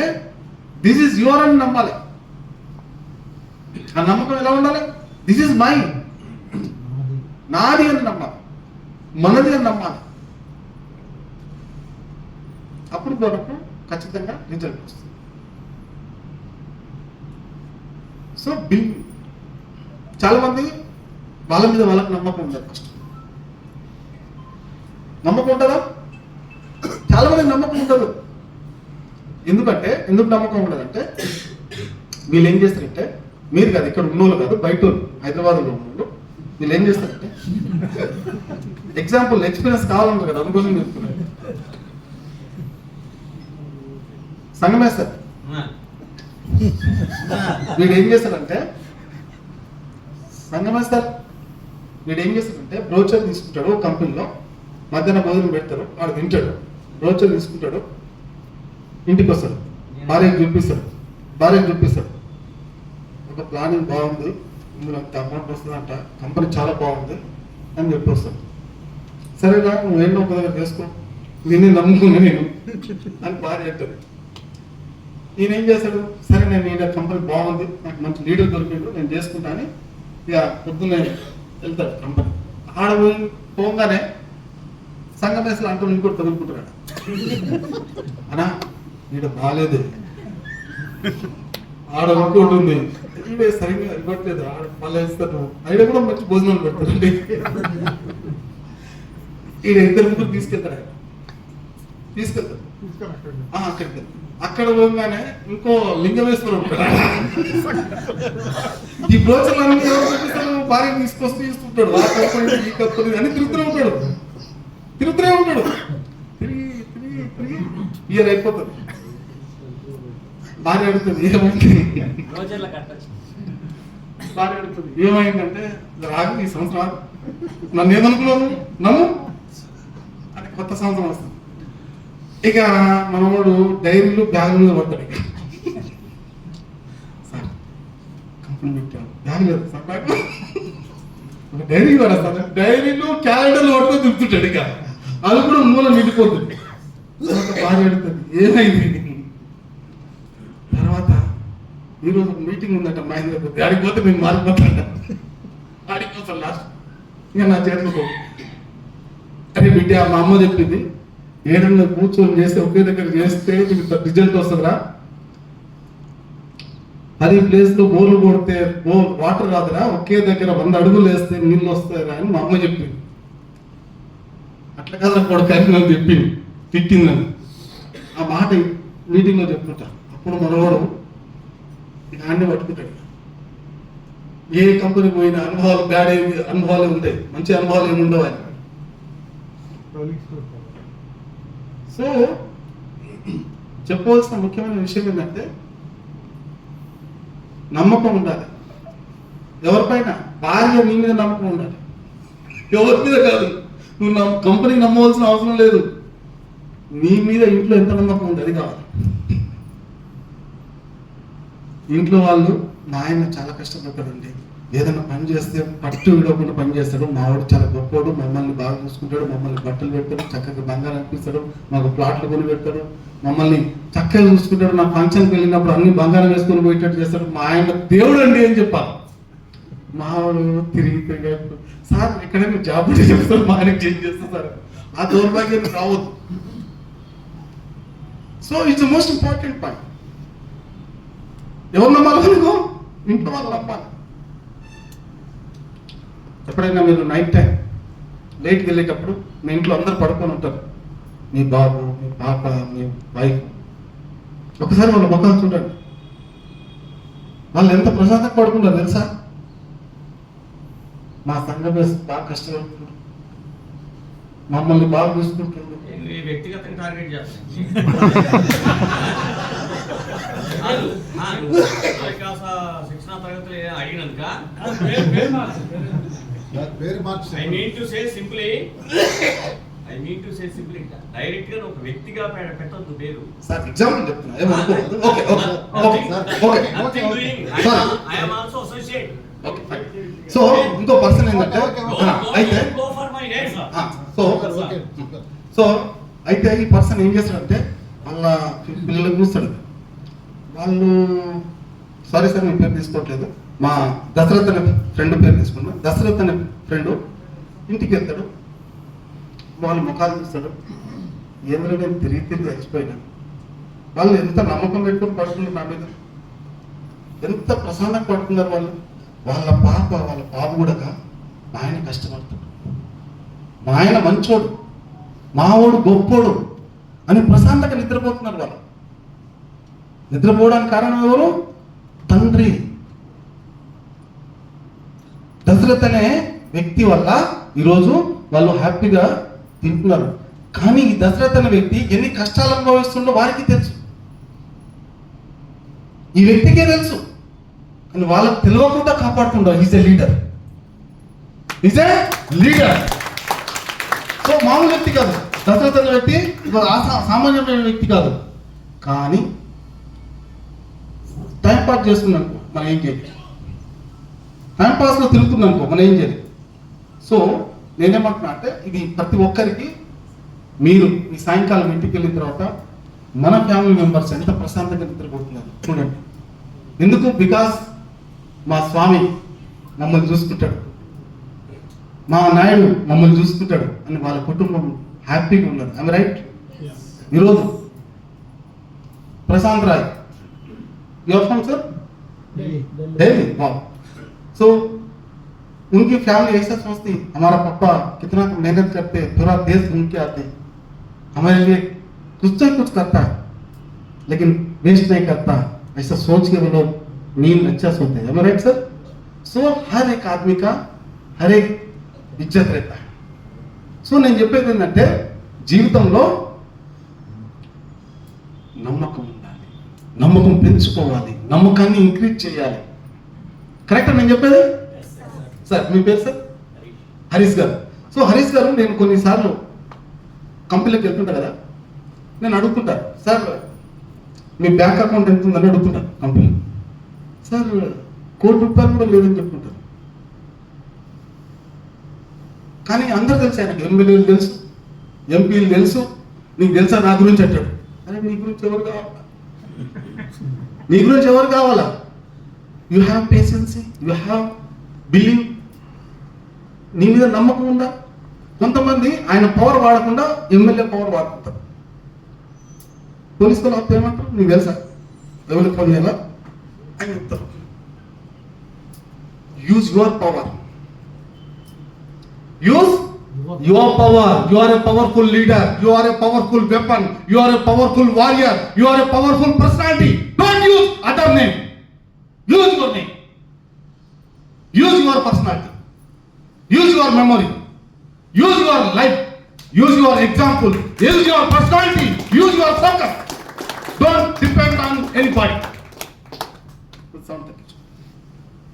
B: దిస్ ఈజ్ యువర్ అని నమ్మాలి. ఆ నమ్మకం ఎలా ఉండాలి? దిస్ ఈజ్ మై, నాది అని నమ్మాలి, మనది అని నమ్మాలి. అప్పుడు మనకు ఖచ్చితంగా రిజల్ట్ వస్తుంది. సో చాలా మంది వాళ్ళ మీద వాళ్ళకి నమ్మకం ఉండదు. ఫస్ట్ నమ్మకం ఉంటుందా? చాలా మందికి నమ్మకం ఉండదు. ఎందుకు నమ్మకం ఉండదంటే వీళ్ళు ఏం చేస్తారంటే, మీరు కాదు ఇక్కడ ఉన్నోళ్ళు కాదు, బయట హైదరాబాద్లో ఉన్నోళ్ళు వీళ్ళు ఏం చేస్తారంటే, ఎగ్జాంపుల్ ఎక్స్పీరియన్స్ కావాలంటారు కదా, అందుకోసం చెప్తున్నారు. సంగమేస్తారు వీడు ఏం చేస్తాడంటే, బ్రోచర్ తీసుకుంటాడు కంపెనీలో, మధ్యాహ్నం భోజనం పెడతారు, వాడు తింటాడు, బ్రోచర్ తీసుకుంటాడు, ఇంటికి వస్తాడు, భార్యకు చూపిస్తాడు, ఒక ప్లానింగ్ బాగుంది, ఇందులో అంత అమౌంట్ వస్తుందంట, కంపెనీ చాలా బాగుంది అని చెప్పి వస్తాడు. సరేనా, నువ్వు ఏంటో ఒక దగ్గర చేసుకో, నిన్ను నమ్ముకున్నా నేను అని భార్య అంటాడు. ఈయన ఏం చేస్తాడు, సరే నేను ఈ కంపెనీ బాగుంది, నాకు మంచి లీడర్ దొరికిండు, నేను చేసుకుంటా అని ఇక పొద్దున్నే వెళ్తాడు కంపెనీ. ఆడ పోగానే సంగమేశ్వరం అంటూ ఇంకోటి తగులుకుంటాడు. అనా ఈడ బాగాలేదు, ఆడ ఇంకోటి ఉంది, ఈడే సరిగ్గా ఇవ్వట్లేదు, ఆడ మళ్ళీ ఇస్తారు, ఆయన కూడా మంచి భోజనాలు పెడతారండి. ఈడ ఇద్దరు ముగ్గురు తీసుకెళ్తాడు. అక్కడికి అక్కడ పోగానే ఇంకో లింగమేశ్వరం ఉంటాడు. ఈ బ్రోచర్లన్నీ చూపిస్తాడు, భార్య తీసుకొస్తూ ఇస్తుంటాడు, ఆ కంపెనీ ఈ కంపెనీ అని తిరుగుతూనే ఉంటాడు. తిరిగి ఇయర్ అయిపోతుంది. భార్య అడుగుతుంది ఏమైందంటే, రాగు ఈ సంవత్సరం నన్ను ఏమనుకున్నాను, నమ్ము అని కొత్త సంవత్సరం వస్తుంది. ఇక మనవాడు డైరీలు బ్యాగ్ మీద పడతాడు. ఇక సార్ కంపెనీ పెట్టాను, బ్యాగ్ లేదు సార్, బ్యాగ్ ఒక డైరీ కూడా సార్, డైరీలు క్యాలెండర్లు పట్టుకొని తిరుగుతుంటాడు. ఇక అది కూడా మూల నిండిపోతుంది. బాగా అడుగుతుంది ఏమైంది. తర్వాత ఈరోజు మీటింగ్ ఉందట మహేంద్ర, ఆడికి పోతే నేను మారిపోతాను, ఆడికి పోతాను లాస్ట్. ఇక నా చేతులకు అరే బిడ్డ, మా అమ్మ చెప్పింది, ఏడన్నా కూర్చొని చేస్తే ఒకే దగ్గర చేస్తే మీకు రిజల్ట్ వస్తుందిరా, 10 ప్లేస్లో బోర్లు కొడితే వాటర్ రాదురా, ఒకే దగ్గర 100 అడుగులు వేస్తే నీళ్ళు వస్తాయిరా అని మా అమ్మ చెప్పింది. అట్లా కదా కొడుకు అని చెప్పింది, తిట్టింది నన్ను. ఆ మాట మీటింగ్లో చెప్తుంటా. అప్పుడు మనవాడు దాన్ని పట్టుకుంటాడు. ఏ కంపెనీ పోయిన అనుభవాలు, బ్యాడ్ అనుభవాలు ఉంటాయి, మంచి అనుభవాలు ఏమి ఉండవు ఆయన. సో చెప్పవలసిన ముఖ్యమైన విషయం ఏంటంటే, నమ్మకం ఉండాలి. ఎవరిపైన, భార్య నీ మీద నమ్మకం ఉండాలి, ఎవరి మీద కాదు. నువ్వు కంపెనీకి నమ్మవలసిన అవసరం లేదు, నీ మీద ఇంట్లో ఎంత నమ్మకం ఉంది అది కావాలి. ఇంట్లో వాళ్ళు, మా ఆయన చాలా కష్టపడతాడండి, ఏదైనా పని చేస్తే పట్టు విడవకుండా పని చేస్తాడు, మావాడు చాలా గొప్పవాడు, మమ్మల్ని బాగా చూసుకుంటాడు, మమ్మల్ని బట్టలు పెడతాడు, చక్కగా బంగారం అనిపిస్తాడు, మాకు ప్లాట్లు కొని పెడతాడు, మమ్మల్ని చక్కగా చూసుకుంటాడు, నా ఫంక్షన్కి వెళ్ళినప్పుడు అన్ని బంగారం వేసుకొని పోయేటట్టు చేస్తాడు, మా ఆయన దేవుడు అండి అని చెప్పాలి. మావాడు తిరిగి సార్ ఎక్కడైనా జాబ్ చెప్తారు, మా ఆయనకి చేంజ్ చేస్తారు సార్, ఆ దౌర్భాగ్యం రావద్దు. So it's the most important point. ఎవరు నమ్మాలి? ఇంట్లో వాళ్ళు నమ్మాలి. ఎప్పుడైనా మీరు నైట్ టైం లేట్కి వెళ్ళేటప్పుడు మీ ఇంట్లో అందరు పడుకొని ఉంటారు, మీ బాబు, మీ పాప, మీ వైఫ్. ఒకసారి వాళ్ళ ముఖాలు చూడండి, వాళ్ళు ఎంత ప్రశాంతంగా పడుకుంటారు తెలుసా? మా సంఘం బాగా కష్టపడుతున్నారు, మమ్మల్ని బాగా చూసుకుంటున్నారు.
D: వ్యక్తిగతంగా టార్గెట్ చేస్తాను. శిక్షణ తరగతులు అడిగినందుక I mean to say simply direct గా ఒక వ్యక్తిగా పెట్టొద్దు పేరు.
B: సార్ ఎగ్జాంపుల్ చెప్తున్నా. సో ఇంకో పర్సన్ ఏంటంటే, అయితే ఈ పర్సన్ ఏం చేస్తాడంటే వాళ్ళ పిల్లలకు చూస్తాడు. వాళ్ళు సారీ సార్ మీ పేరు తీసుకోవట్లేదు, మా దశరథ్ అనే ఫ్రెండ్ పేరు తీసుకున్నా. దశరథ్ అనే ఫ్రెండ్ ఇంటికి వెళ్తాడు, వాళ్ళ ముఖాలు చూస్తాడు, ఏదో నేను తిరిగి చచ్చిపోయినా. వాళ్ళు ఎంత నమ్మకం పెట్టుకుని పడుతున్నారు నా మీద. ఎంత ప్రశాంతంగా పడుతున్నారు వాళ్ళు. వాళ్ళ పాప కూడా మా ఆయన కష్టపడతాడు, మా ఆయన మంచోడు, మావోడు గొప్పోడు అని ప్రశాంతంగా నిద్రపోతున్నారు వాళ్ళు. నిద్రపోవడానికి కారణం ఎవరు? తండ్రి. దశరథ్ అనే వ్యక్తి వల్ల ఈరోజు వాళ్ళు హ్యాపీగా తింటున్నారు. కానీ ఈ దశరథ్ అనే వ్యక్తి ఎన్ని కష్టాలు అనుభవిస్తుండో వారికి తెలుసు, ఈ వ్యక్తికే తెలుసు. కానీ వాళ్ళకి తెలియకుండా కాపాడుతుండవు. Is a leader, is a leader. So మామూలు వ్యక్తి కాదు దశరథ్ అనే వ్యక్తి, సామాన్యమైన వ్యక్తి కాదు. కానీ టైం పాస్ చేస్తున్నాను మనం ఏం చేయాలి, టైం పాస్లో తిరుగుతున్నాను మనం ఏం చేయాలి. సో నేనేమంటున్నా అంటే ఇది ప్రతి ఒక్కరికి, మీరు ఈ సాయంకాలం ఇంటికి వెళ్ళిన తర్వాత మన ఫ్యామిలీ మెంబర్స్ ఎంత ప్రశాంతంగా నిద్రపోతున్నారు చూడండి. ఎందుకు? బికాస్ మా స్వామి మమ్మల్ని చూసుకుంటాడు, మా నాయుడు మమ్మల్ని చూసుకుంటాడు అని వాళ్ళ కుటుంబం హ్యాపీగా ఉన్నారు. I'm right? ఈరోజు प्रशांत राय, you are from sir? Delhi. Wow. So उनकी फैमिली ऐसा सोचती, हमारा पापा कितना मेहनत करते हैं, पूरा देश घूम के आते हैं, हमारे लिए कुछ से कुछ करता है लेकिन वेस्ट नहीं करता, ऐसा सोच के वो लोग नींद अच्छा सोते हैं. Right sir? सो हर एक आदमी का हर एक इज्जत रहता है. సో నేను చెప్పేది ఏంటంటే జీవితంలో నమ్మకం ఉండాలి, నమ్మకం పెంచుకోవాలి, నమ్మకాన్ని ఇంక్రీజ్ చేయాలి. కరెక్టా నేను చెప్పేది? సార్ మీ పేరు సార్? హరీష్ గారు. సో హరీష్ గారు, నేను కొన్నిసార్లు కంపెనీలోకి వెళ్తుంటా కదా, నేను అడుగుతుంటా, సార్ మీ బ్యాంక్ అకౌంట్ ఎంత ఉందని అడుగుతుంటాను కంపెనీ. సార్ ₹1,00,00,000 కూడా లేదని చెప్పుకుంటారు. కానీ అందరూ తెలుసు, ఆయనకు ఎమ్మెల్యేలు తెలుసు, ఎంపీలు తెలుసు. నీకు తెలుసా నా గురించి అంటాడు. అరే నీ గురించి ఎవరు కావాలా? నీ గురించి ఎవరు కావాలా? You have patience, you have believe. నీ మీద నమ్మకం ఉందా? కొంతమంది ఆయన పవర్ వాడకుండా ఎమ్మెల్యే పవర్ వాడుకుంటారు. పోలీసు వాళ్ళు వస్తే ఏమంటారు? నీకు తెలుసా ఎవరికి ఫోన్ చేయాలా అని చెప్తారు. Use your power, use your power. You are a powerful leader, you are a powerful weapon, you are a powerful warrior, you are a powerful personality. Don't use other name, use your name, use your personality, use your memory, use your life, use your example, use your personality, use your focus. Don't depend on anybody.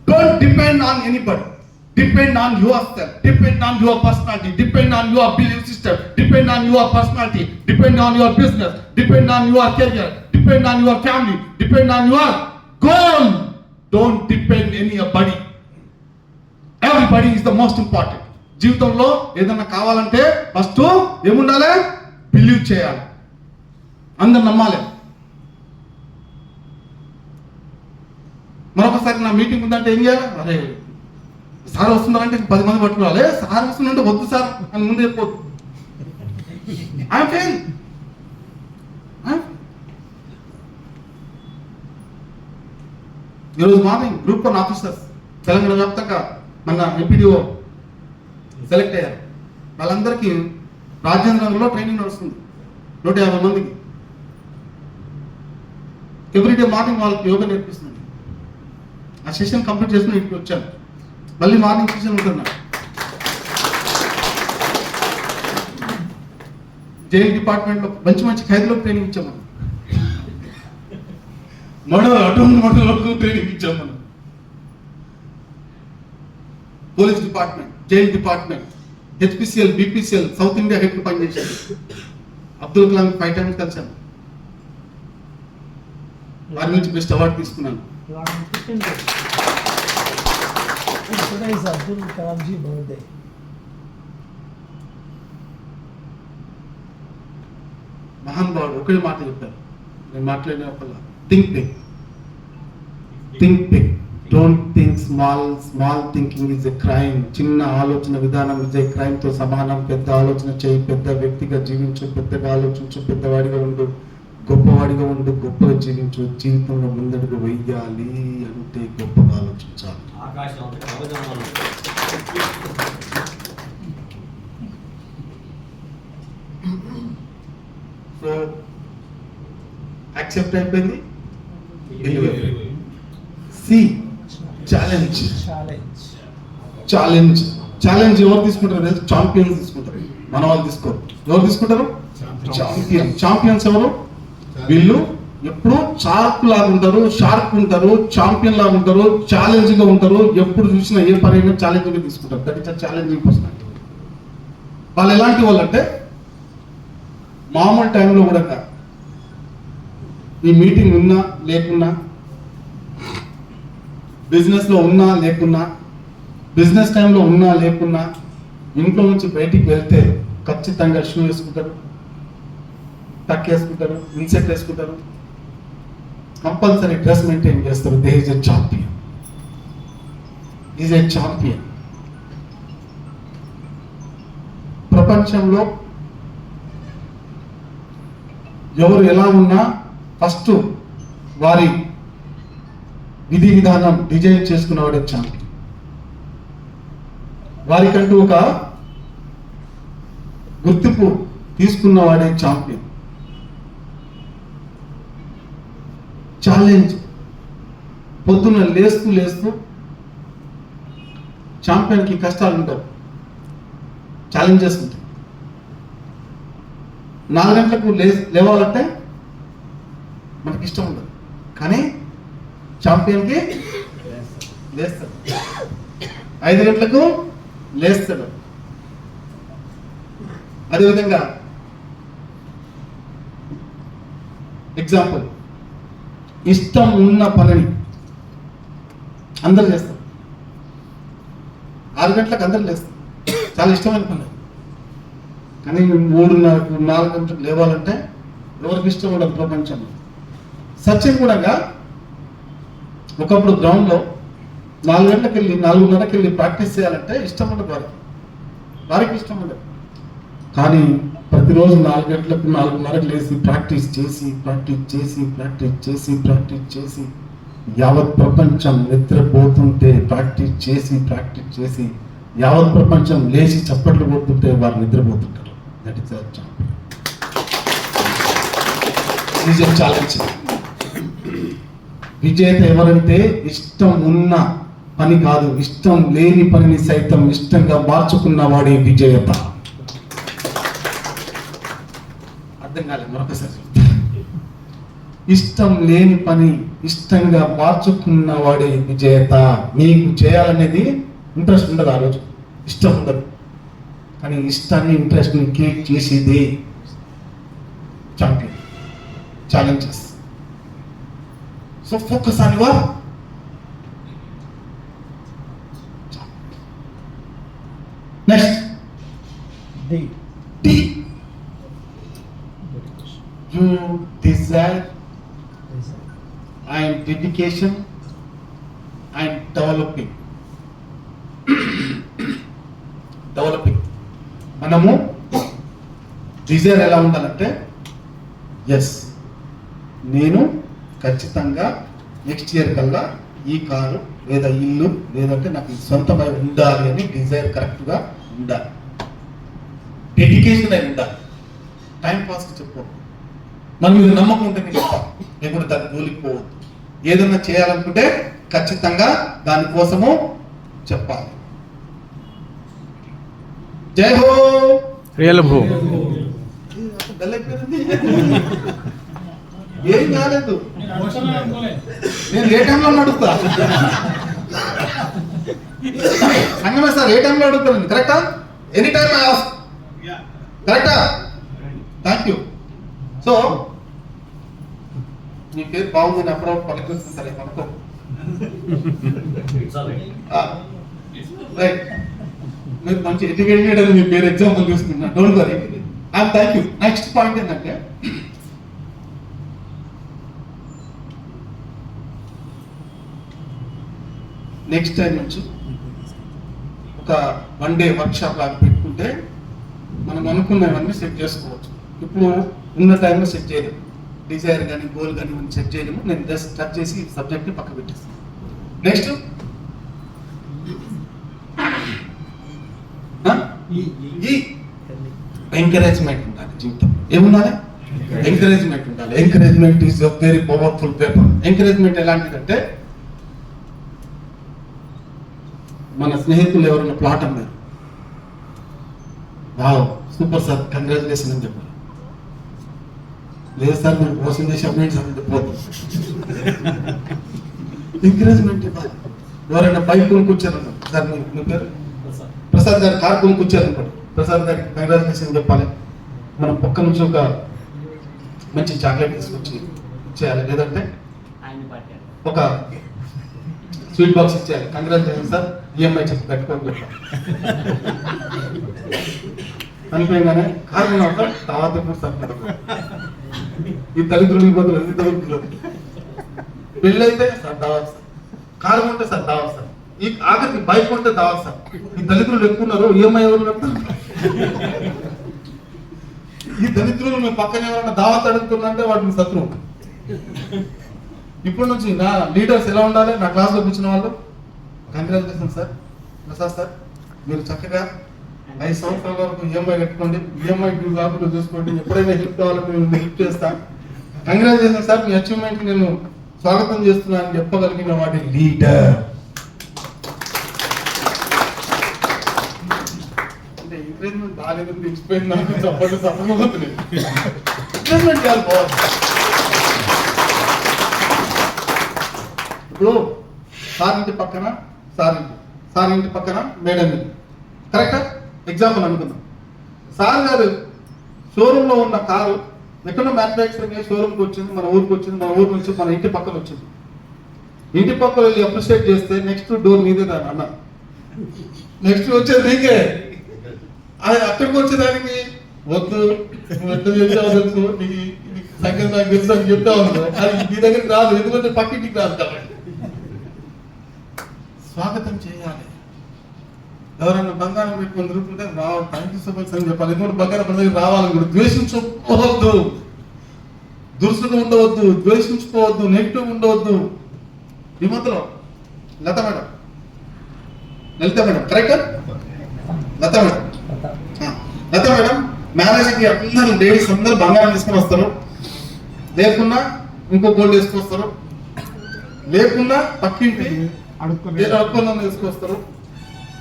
B: Don't depend on anybody. Depend on yourself, depend on your personality, depend on your belief system, depend on your personality, depend on your business, depend on your career, depend on your family, depend on your goal. Don't depend anybody. Everybody is the most important. జీవితంలో ఏదైనా కావాలంటే first ఏముండాలి? Believe చేయాలి, అందరు నమ్మాలి. మరొకసారి నా meeting ఉందంటే ఏం చేయాలి? అరే సార్ వస్తున్నారంటే 10 మంది పట్టుకోవాలి. సార్ వస్తుందంటే వద్దు సార్ అని ముందు చెప్పొద్దు. I'm fail. ఈరోజు మార్నింగ్ గ్రూప్ 1 ఆఫీసర్స్ తెలంగాణ వ్యాప్తంగా మన ఎంపీడీఓ సెలెక్ట్ అయ్యారు. వాళ్ళందరికీ రాజ్యాంగంలో ట్రైనింగ్ నడుస్తుంది 150 మందికి. ఎవ్రీడే మార్నింగ్ వాళ్ళకి యోగా నేర్పిస్తుంది. ఆ సెషన్ కంప్లీట్ చేసుకుని ఇంటికి వచ్చాను. మళ్ళీ మార్నింగ్ సెషన్ ఉంటున్నా. జైలు డిపార్ట్మెంట్లో మంచి మంచి ఖైదీలకు ట్రైనింగ్ ఇచ్చాం మనం. అటువంటి ట్రైనింగ్ ఇచ్చాం మనం. Police department, jail department, HPCL, BPCL, south India head పనిచేశాను. అబ్దుల్ కలాం 5 times కలిసాను. వారి నుంచి బెస్ట్ అవార్డు తీసుకున్నాను.
A: Today is Abdul Kalam ji birthday.
B: మహానుభావుడు ఒకే మాట చెప్పారు, నేను మాట్లాడినప్పల్లా, think big, think big, don't think small. Small thinking is a crime. చిన్న ఆలోచన విధానం ఇస్ ఎ క్రైమ్ తో సమానం. పెద్ద ఆలోచన చేయి, పెద్ద వ్యక్తిగా జీవించు, పెద్దగా ఆలోచించు, పెద్దవాడిగా ఉండు. గొప్పవాడిగా ఉండి గొప్పగా జీవించు, జీవితంలో ముందడుగు వెయ్యాలి అంటే గొప్పగా ఆలోచించాలి.
D: ఆకాశం అంతా కవచం.
B: సో యాక్సెప్ట్ అయిపోయింది. సి ఛాలెంజ్.
A: ఛాలెంజ్.
B: ఛాలెంజ్ ఛాలెంజ్ ఎవరు తీసుకుంటారు తెలుసు? ఛాంపియన్స్ తీసుకుంటారు. మన వాళ్ళు తీసుకోరు. ఎవరు తీసుకుంటారు? ఛాంపియన్స్ ఎవరు? వీళ్ళు ఎప్పుడు షార్ప్ లాగా ఉంటారు, షార్ప్ ఉంటారు, ఛాంపియన్ లాగా ఉంటారు, ఛాలెంజింగ్ గా ఉంటారు. ఎప్పుడు చూసినా ఏ పని అయినా ఛాలెంజింగ్ గా తీసుకుంటారు. That is challenging personality. వాళ్ళు ఎలాంటి వాళ్ళు అంటే మామూలు టైంలో కూడా కాదు, ఈ మీటింగ్ ఉన్నా లేకున్నా, బిజినెస్ లో ఉన్నా లేకున్నా, బిజినెస్ టైంలో ఉన్నా లేకున్నా, ఇంట్లో నుంచి బయటికి వెళ్తే ఖచ్చితంగా షూ వేసుకుంటారు, టక్ వేసుకుంటారు, ఇన్సెట్ వేసుకుంటారు, కంపల్సరీ డ్రెస్ మెయింటైన్ చేస్తారు. They is a champion. Is a champion. ప్రపంచంలో ఎవరు ఎలా ఉన్నా ఫస్ట్ వారి విధి విధానం డిజైన్ చేసుకున్నవాడే ఛాంపియన్. వారికంటూ ఒక గుర్తింపు తీసుకున్నవాడే ఛాంపియన్. ఛాలెంజ్ పొద్దున్న లేస్తూ ఛాంపియన్కి కష్టాలు ఉంటావు, ఛాలెంజెస్ ఉంటాయి. 4 గంటలకు లేవాలంటే మనకి ఇష్టం ఉండదు, కానీ ఛాంపియన్కి లేస్తాడు. 5 గంటలకు లేస్తాడు. అదేవిధంగా ఎగ్జాంపుల్, ఇష్టం ఉన్న పనిని అందరు చేస్తారు. 6 గంటలకు అందరు లేస్తారు, చాలా ఇష్టమైన పని. కానీ 3:30, 4 గంటలకు లేవాలంటే ఎవరికి ఇష్టం ఉండదు ప్రపంచంలో. సచిన్ కూడా ఒకప్పుడు గ్రౌండ్లో 4 గంటలకు వెళ్ళి 4:30కి వెళ్ళి ప్రాక్టీస్ చేయాలంటే ఇష్టం ఉండదు వారికి ఇష్టం ఉండదు. కానీ ప్రతిరోజు 4 గంటలకు 4:30కి లేచి ప్రాక్టీస్ చేసి యావత్ ప్రపంచం నిద్రపోతుంటే ప్రాక్టీస్ చేసి యావత్ ప్రపంచం లేచి చప్పట్లు కొడుతుంటే వారు నిద్రపోతుంటారు. That is challenge. విజేత ఎవరంటే ఇష్టం ఉన్న పని కాదు, ఇష్టం లేని పనిని సైతం ఇష్టంగా మార్చుకున్న వాడే విజేత. అర్థం కాలేదు, మరొకసారి. ఇష్టం లేని పని ఇష్టంగా మార్చుకున్న వాడే విజేత. మీకు చేయాలనేది ఇంట్రెస్ట్ ఉండదు, ఆ రోజు ఇష్టం ఉండదు, కానీ ఇష్టాన్ని ఇంట్రెస్ట్ని క్రియేట్ చేసేది champion. Challenges. So focus on your next D. You desire and dedication and developing. మనము డిజైర్ ఎలా ఉండాలంటే, ఎస్ నేను ఖచ్చితంగా నెక్స్ట్ ఇయర్ కల్లా ఈ కారు లేదా ఇల్లు లేదంటే నాకు సొంతమై ఉండాలి అని డిజైర్ కరెక్ట్గా ఉండాలి. డెడికేషన్ అయి ఉండాలి. టైం పాస్కి చెప్పు, మన మీద నమ్మకం ఉంటే నేను కూడా దాన్ని గోలిపోవద్దు. ఏదన్నా చేయాలనుకుంటే ఖచ్చితంగా దానికోసము చెప్పాలి. జై హో
F: రియల్ భూ.
B: ఏం కాలేదు, నేను ఏ టైంలో నడుస్తా సంగమే సార్, ఏ టైంలో అడుగుతాను కరెక్టా? ఎనీ టైం కరెక్టా? Thank you. సో మీ పేరు బాగుంది, అప్పుడప్పుడు పలుకుతుంది, సరే పలుకో. రైట్, మీరు మంచి ఎడ్యుకేటెడ్ అని మీ పేరు ఎగ్జాంపుల్ తీసుకున్నా, don't worry. Thank you. Next point ఏంటంటే, నెక్స్ట్ టైం నుంచి ఒక 1 డే వర్క్షాప్ లాగా పెట్టుకుంటే మనం అనుకున్నవన్నీ సెట్ చేసుకోవచ్చు. ఇప్పుడు ఉన్న టైంలో సెట్ చేయలేదు. డిజైర్ కానీ గోల్ కానీ మనం చెక్ చేయలేము. నేను జస్ట్ టచ్ చేసి సబ్జెక్ట్ని పక్క పెట్టేస్తాను. నెక్స్ట్ ఎంకరేజ్మెంట్ ఉండాలి జీవితం. ఏముండాలి? ఎంకరేజ్మెంట్ ఉండాలి. Encouragement is a very powerful paper. Encouragement ఎలాంటిదంటే, మన స్నేహితులు ఎవరైనా ప్లాట్ అమ్మారు, వావ్ సూపర్ సార్ కంగ్రాచులేషన్ అని చెప్పారు. లేదు సార్ మీరు మోసం చేసి అమ్మేంటి సార్ అని చెప్పవద్దు. ఎంకరేజ్మెంట్ ఇవ్వాలి. ఎవరైనా బైక్ కొనుక్కొచ్చారు సార్, మీ పేరు ప్రసాద్ గారు కార్ కొనుక్కొచ్చారు అనుకోండి, ప్రసాద్ గారికి కంగ్రాచులేషన్ చెప్పాలి. మనం పక్క నుంచి ఒక మంచి చాక్లెట్ తీసుకొచ్చి ఇచ్చేయాలి, లేదంటే ఒక స్వీట్ బాక్స్ ఇచ్చేయాలి. కంగ్రాచులేషన్ సార్, ఈఎంఐ చెప్పి కట్టుకోని చెప్పాలి. అనిపోయగానే కారు కొన్నాక తర్వాత కూడా సార్ ఈ తల్లిదండ్రులు బదులు ఎన్ని తల్లిదండ్రులు పెళ్ళి అయితే సార్ దావాలి సార్, కారు కొంటే సార్ దావాలి సార్, ఈ ఆఖరికి బైక్ కొంటే దావాలి సార్. ఈ దళితులు ఎక్కువ ఉన్నారు, ఈఎంఐ ఎవరు కడతారు? ఈ దళితులు మేము పక్కన ఎవరైనా దావత్ అడుగుతున్నారంటే వాటిని శత్రువు. ఇప్పటి నుంచి నా లీడర్స్ ఎలా ఉండాలి? నా క్లాస్లో కూర్చున్న వాళ్ళు, కంగ్రాచులేషన్ సార్ ప్రసాద్ సార్, మీరు చక్కగా 5 సంవత్సరాల వరకు ఈఎంఐ కట్టుకోండి, ఈఎంఐ డ్యూ కాకుండా చూసుకోండి, ఎప్పుడైనా హెల్ప్ కావాలంటే నేను హెల్ప్ చేస్తాను. కంగ్రాచులేషన్ సార్, మీ అచీవ్మెంట్ నేను స్వాగతం చేస్తున్నాను అని చెప్పగలిగిన వాటి లీడర్. అంటే ఎంకరేజ్మెంట్ బాగాలేదని తెలిసిపోయింది నాకు, చప్పట్లు సఫలమవుతున్నాయి. ఎంకరేజ్మెంట్ చేయాలి బాస్. ఇప్పుడు సార్ ఇంటి పక్కన సార్ ఇంటి పక్కన మేడం ఇంటి, కరెక్టా? ఎగ్జాంపుల్ అనుకుందాం. సార్ గారు షోరూంలో ఉన్న కారు ఎక్కడో మ్యానుఫ్యాక్చరింగ్ షోరూమ్కి వచ్చింది, మన ఊరికి వచ్చింది, మన ఊరు నుంచి మన ఇంటి పక్కన వచ్చింది. ఇంటి పక్కన వెళ్ళి అప్రిషియేట్ చేస్తే నెక్స్ట్ డోర్ మీదే దాని అన్న, నెక్స్ట్ వచ్చేది నీకే. అది అక్కడికి వచ్చేదానికి వద్దు, నువ్వు ఎట్లా చేసావు తెలుసు, నీకు సంగతి నాకు తెలుసు అని చెప్తా ఉంది. అది నీ దగ్గరికి రాదు, ఎందుకంటే పక్కింటికి రాదు కాబట్టి. స్వాగతం చేయాలి. ఎవరైనా బంగారం పెట్టుకుని తిరుగుతుంటే రావు, థ్యాంక్ యూ సో మచ్ అని చెప్పాలి. ఎందుకంటే బంగారం మన దగ్గర రావాలని కూడా. ద్వేషించుకోవద్దు, దురుసుగా ఉండవద్దు, ద్వేషించుకోవద్దు, నెగిటివ్ ఉండవద్దు. ఈ మధ్యలో లత మేడం, లలిత మేడం, కరెక్టా? లత మేడం మ్యారేజ్కి అందరూ లేడీస్ అందరూ బంగారం తీసుకొని వస్తారు, లేకున్నా ఇంకో గోల్డ్ వేసుకొస్తారు, లేకున్నా పక్కింటి అడుక్కున్న వేసుకొస్తారు,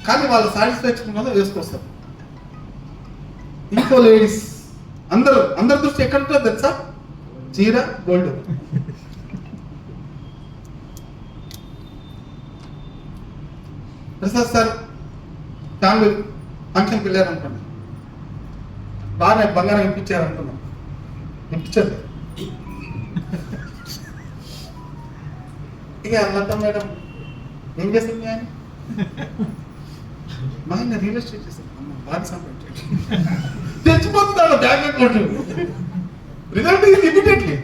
B: కానీ వాళ్ళ సాటిస్ఫాక్షన్ వల్ల వేసుకొస్తారు. ఇంకో లేడీస్ అందరి దృష్టి ఎక్కడ ఉంటుంది తెలుసా? చీర, గోల్డ్. ప్రసాద్ సార్ ఫ్యామిలీ ఫంక్షన్కి వెళ్ళారు అనుకోండి, బాగా బంగారం ఇప్పించారు అనుకున్నాం, ఇప్పించారు. ఇక లత మేడం ఏం చేస్తుంది? ఆయన మా ఆయన రియల్ ఎస్టేట్ చేస్తాను, బాగా సంపాదించాడు, తెచ్చిపోతున్నాడు బ్యాంక్ అకౌంట్. రిజల్ట్ ఇది ఇమీడియట్లీ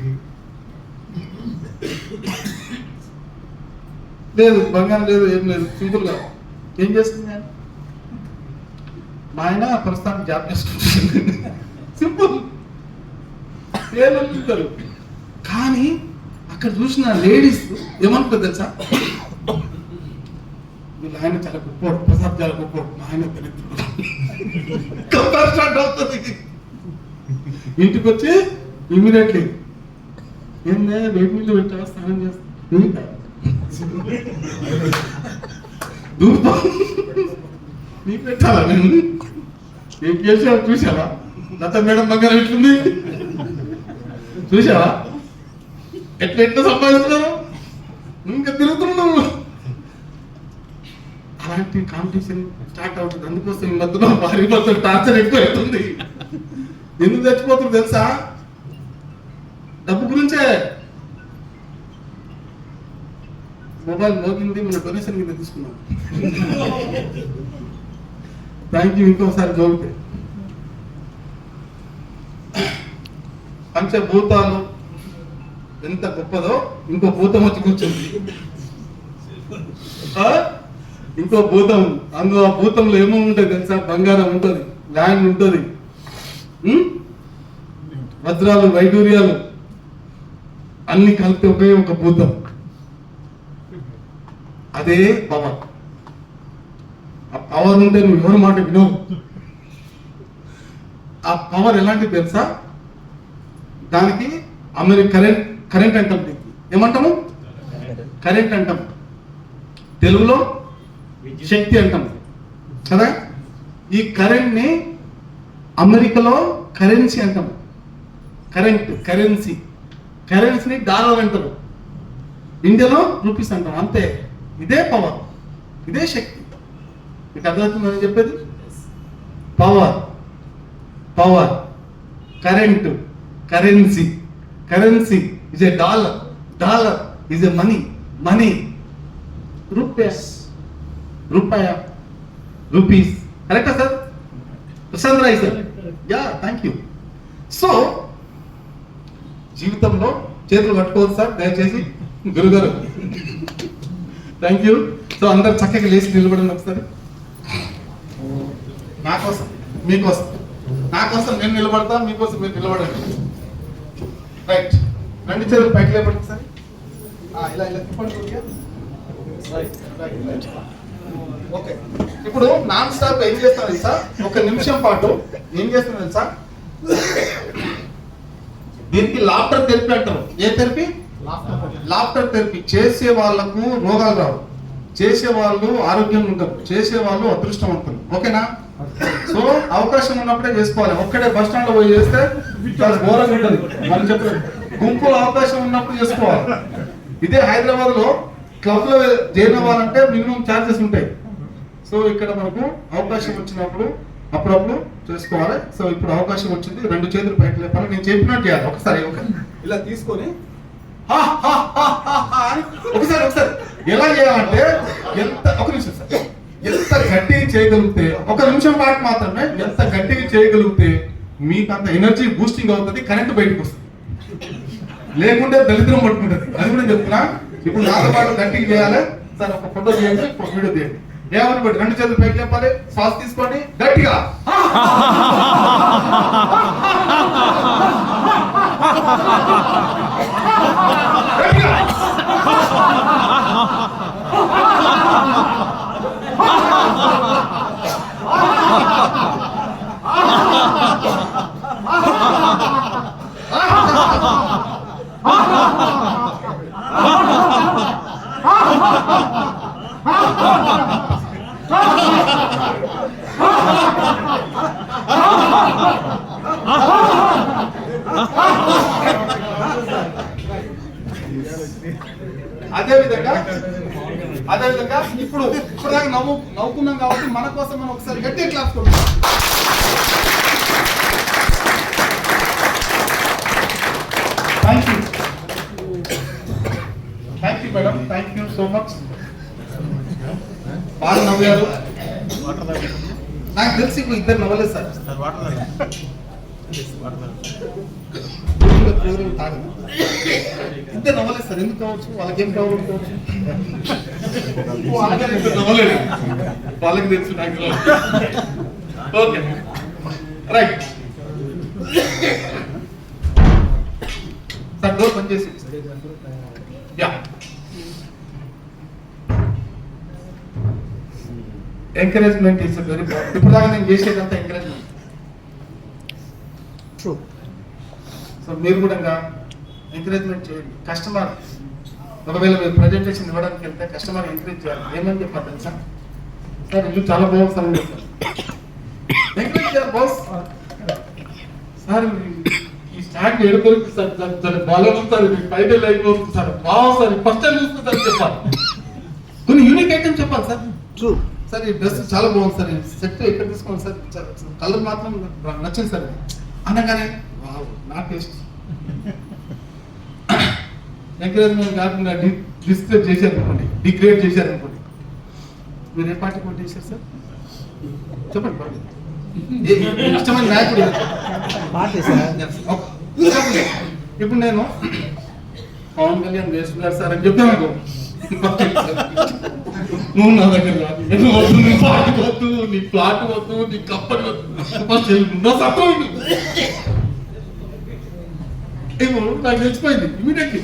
B: లేదు, బంగారం లేదు, ఏం లేదు, సింపుల్ గా. ఏం చేస్తుంది ఆయన? మా ఆయన ప్రస్తుతానికి జాబ్ చేసుకుంటుంది, సింపుల్. పేర్లు. కానీ అక్కడ చూసిన లేడీస్ ఏమనుకో తెలుసా? వీళ్ళ ఆయన చాలా గొప్పోడు, ప్రసాద్ చాలా గొప్పోడు, మా ఆయన దరిద్రుడు. అవుతుంది. ఇంటికి వచ్చి ఇమీడియట్లీ ఏందే వేడి నీళ్ళు పెట్టా, స్నానం చేస్తా, నీకు పెట్టాలా? నేను ఏం చేసావు చూసావా? లత మేడం బంగారం ఎట్లుంది చూసావా? ఎట్లా సంపాదిస్తున్నారు, ఇంకా తిరుగుతున్నావు. అలాంటి కాంపిటీషన్ స్టార్ట్ అవుతుంది. అందుకోసం ఈ మధ్యలో భారీ మొత్తం టార్చర్ ఎక్కువ అవుతుంది. ఎందుకు చచ్చిపోతుంది తెలుసా? డబ్బు గురించే. మొబైల్ మోగింది, మన డొనేషన్ కింద తీసుకున్నాం, థ్యాంక్ యూ. ఇంకోసారి జోగితే పంచభూతాలు ఎంత గొప్పదో ఇంకో భూతం వచ్చి కూర్చుంది. ఇంకో భూతం, అందులో ఆ భూతంలో ఏమో ఉంటుంది తెలుసా? బంగారం ఉంటుంది, ల్యాండ్ ఉంటుంది, వజ్రాలు, వైడూర్యాలు, అన్ని కలిపి ఒకే ఒక భూతం. అదే పవర్. ఆ పవర్ ఉంటే నువ్వు ఎవరి మాట వినవు. ఆ పవర్ ఎలాంటిది తెలుసా? దానికి కరెంట్ అంటాం. ఏమంటాము? కరెంట్ అంటాం. తెలుగులో శక్తి అంటాం కదా. ఈ కరెంట్ ని అమెరికాలో కరెన్సీ అంటాం. కరెన్సీని డాలర్ అంటారు. ఇండియాలో రూపీస్ అంటాం. అంతే. ఇదే పవర్, ఇదే శక్తి. మీకు అర్థమవుతుందని చెప్పేది? Power, currency is a dollar is a money, rupees. కరెక్టా sir? Prashant Roy sir. Yeah, thank you. So జీవితంలో చేతులు పట్టుకోవద్దు సార్ దయచేసి. గురుగారు థ్యాంక్ యూ. సో అందరు చక్కగా లేచి నిలబడండి ఒకసారి. నాకోసం మీకోసం, నాకోసం నేను నిలబడతా, మీకోసం మీరు నిలబడండి. రైట్. రెండు చేతులు పైకి లేపండి సార్. ఇలా తిప్పండి కొద్దిగా. ఓకే. ఇప్పుడు నాన్ స్టాప్ ఏం చేస్తాను తెలుసా? ఒక నిమిషం పాటు ఏం చేస్తాను తెలుసా? దీనికి లాఫ్టర్ థెరపీ అంటారు. ఏ థెరపీ? Laughter therapy. చేసే వాళ్ళకు రోగాలు రావు, చేసే వాళ్ళు ఆరోగ్యంగా ఉంటారు, చేసే వాళ్ళు అదృష్టవంతులు. ఓకేనా? సో అవకాశం ఉన్నప్పుడే చేసుకోవాలి. ఒక్కడే బస్ స్టాండ్ లో పోయి చేస్తే చాలా ఘోరంగా ఉంటుంది. మనం చెప్పలేదు, గుంపులో అవకాశం ఉన్నప్పుడు చేసుకోవాలి. ఇదే హైదరాబాద్ లో క్లబ్ లో జాయిన్ అవ్వాలంటే మినిమం ఛార్జెస్ ఉంటాయి. సో ఇక్కడ మనకు అవకాశం వచ్చినప్పుడు అప్పుడప్పుడు చేసుకోవాలి. సో ఇప్పుడు అవకాశం వచ్చింది. రెండు చేతులు పైకి లేపాలి. నేను చెప్పినట్టు చేయాలి. ఒకసారి ఇలా తీసుకొని ఒకసారి ఎలా చేయాలంటే ఒక నిమిషం సార్, ఎంత గట్టిగా చేయగలిగితే, ఒక నిమిషం పాటు మాత్రమే ఎంత గట్టిగా చేయగలిగితే మీకు అంత ఎనర్జీ బూస్టింగ్ అవుతుంది, కరెంట్ బయటకు వస్తుంది. లేకుంటే దరిద్రం పట్టుకుంటుంది. అది కూడా చెప్తున్నా. ఇప్పుడు నాతో పాటు గట్టిగా చేయాలి సార్. ఒక ఫోటో చేయండి, ఒక వీడియో తీయండి. ఏమని బట్టి రెండు చేతులు పైకి లేపాలి, శ్వాస తీసుకోండి గట్టిగా. అదేవిధంగా ఇప్పుడు దాకా నవ్వుకున్నాం కాబట్టి మన కోసం మనం ఒకసారి గట్టిగా క్లాస్ కొడతాం. Thank you madam, thank you so much. బాగా నవ్వారు. నాకు తెలిసి ఇద్దరు నవ్వలేదు సార్. ఇద్దరు నవ్వలేదు సార్. ఎందుకు కావచ్చు? వాళ్ళకేం కావచ్చు? నవ్వలేదు, వాళ్ళకి తెలుసు, నాకు ఓకే రైట్ సార్. డోర్ పనిచేసి ఎంకరేజ్మెంట్ ఇస్ వెరీ ఇంపార్టెంట్. ఇప్పుడు దాకా నేను చేసేదంతా ఎంకరేజ్మెంట్. సో మీరు కూడా ఎంకరేజ్మెంట్ చేయండి. కస్టమర్ ఒకవేళ మీరు ప్రజెంటేషన్ ఇవ్వడానికి వెళ్తే కస్టమర్ ఎంకరేజ్ చేయాలి. ఏమని చెప్పాలి తెలుసా? సార్ ఇల్లు చాలా బాగుంది సార్ అని చెప్తారు. ఎంకరేజ్ చేయాలి బాస్. సార్ ఈ స్టాండ్ ఎడుకోరికి సార్ దాని బాగుంది సార్, మీకు ఫైనల్ అయిపోతుంది సార్, బాగా సార్ ఫస్ట్ టైం చూస్తుంది సార్ చెప్పాలి. కొన్ని యూనిక్ ఐటమ్ చెప్పాలి సార్. సార్ ఈ డ్రెస్ చాలా బాగుంది సార్, సెట్ ఎక్కడ తీసుకోండి సార్, కలర్ మాత్రం నచ్చింది సార్ అనగానే నా టేస్ట్. ఎంకరేజ్మెంట్ కాకుండా డిస్క్రేజ్ చేశారనుకోండి, డిగ్రేడ్ చేశారనుకోండి, మీరు ఏ పార్టీ పోటీ చేశారు సార్ చెప్పండి. ఇష్టమైన నాయకుడు ఇప్పుడు నేను పవన్ కళ్యాణ్ వేసుకున్నారు సార్ అని చెప్పాను. నువ్వు నా దగ్గర వద్దు, నీ పార్టీ వద్దు, నీ ప్లాట్ వద్దు, నీ కంపెనీ వద్దు, ఏమో నాకు తెలిసిపోయింది ఇమీడియట్లీ.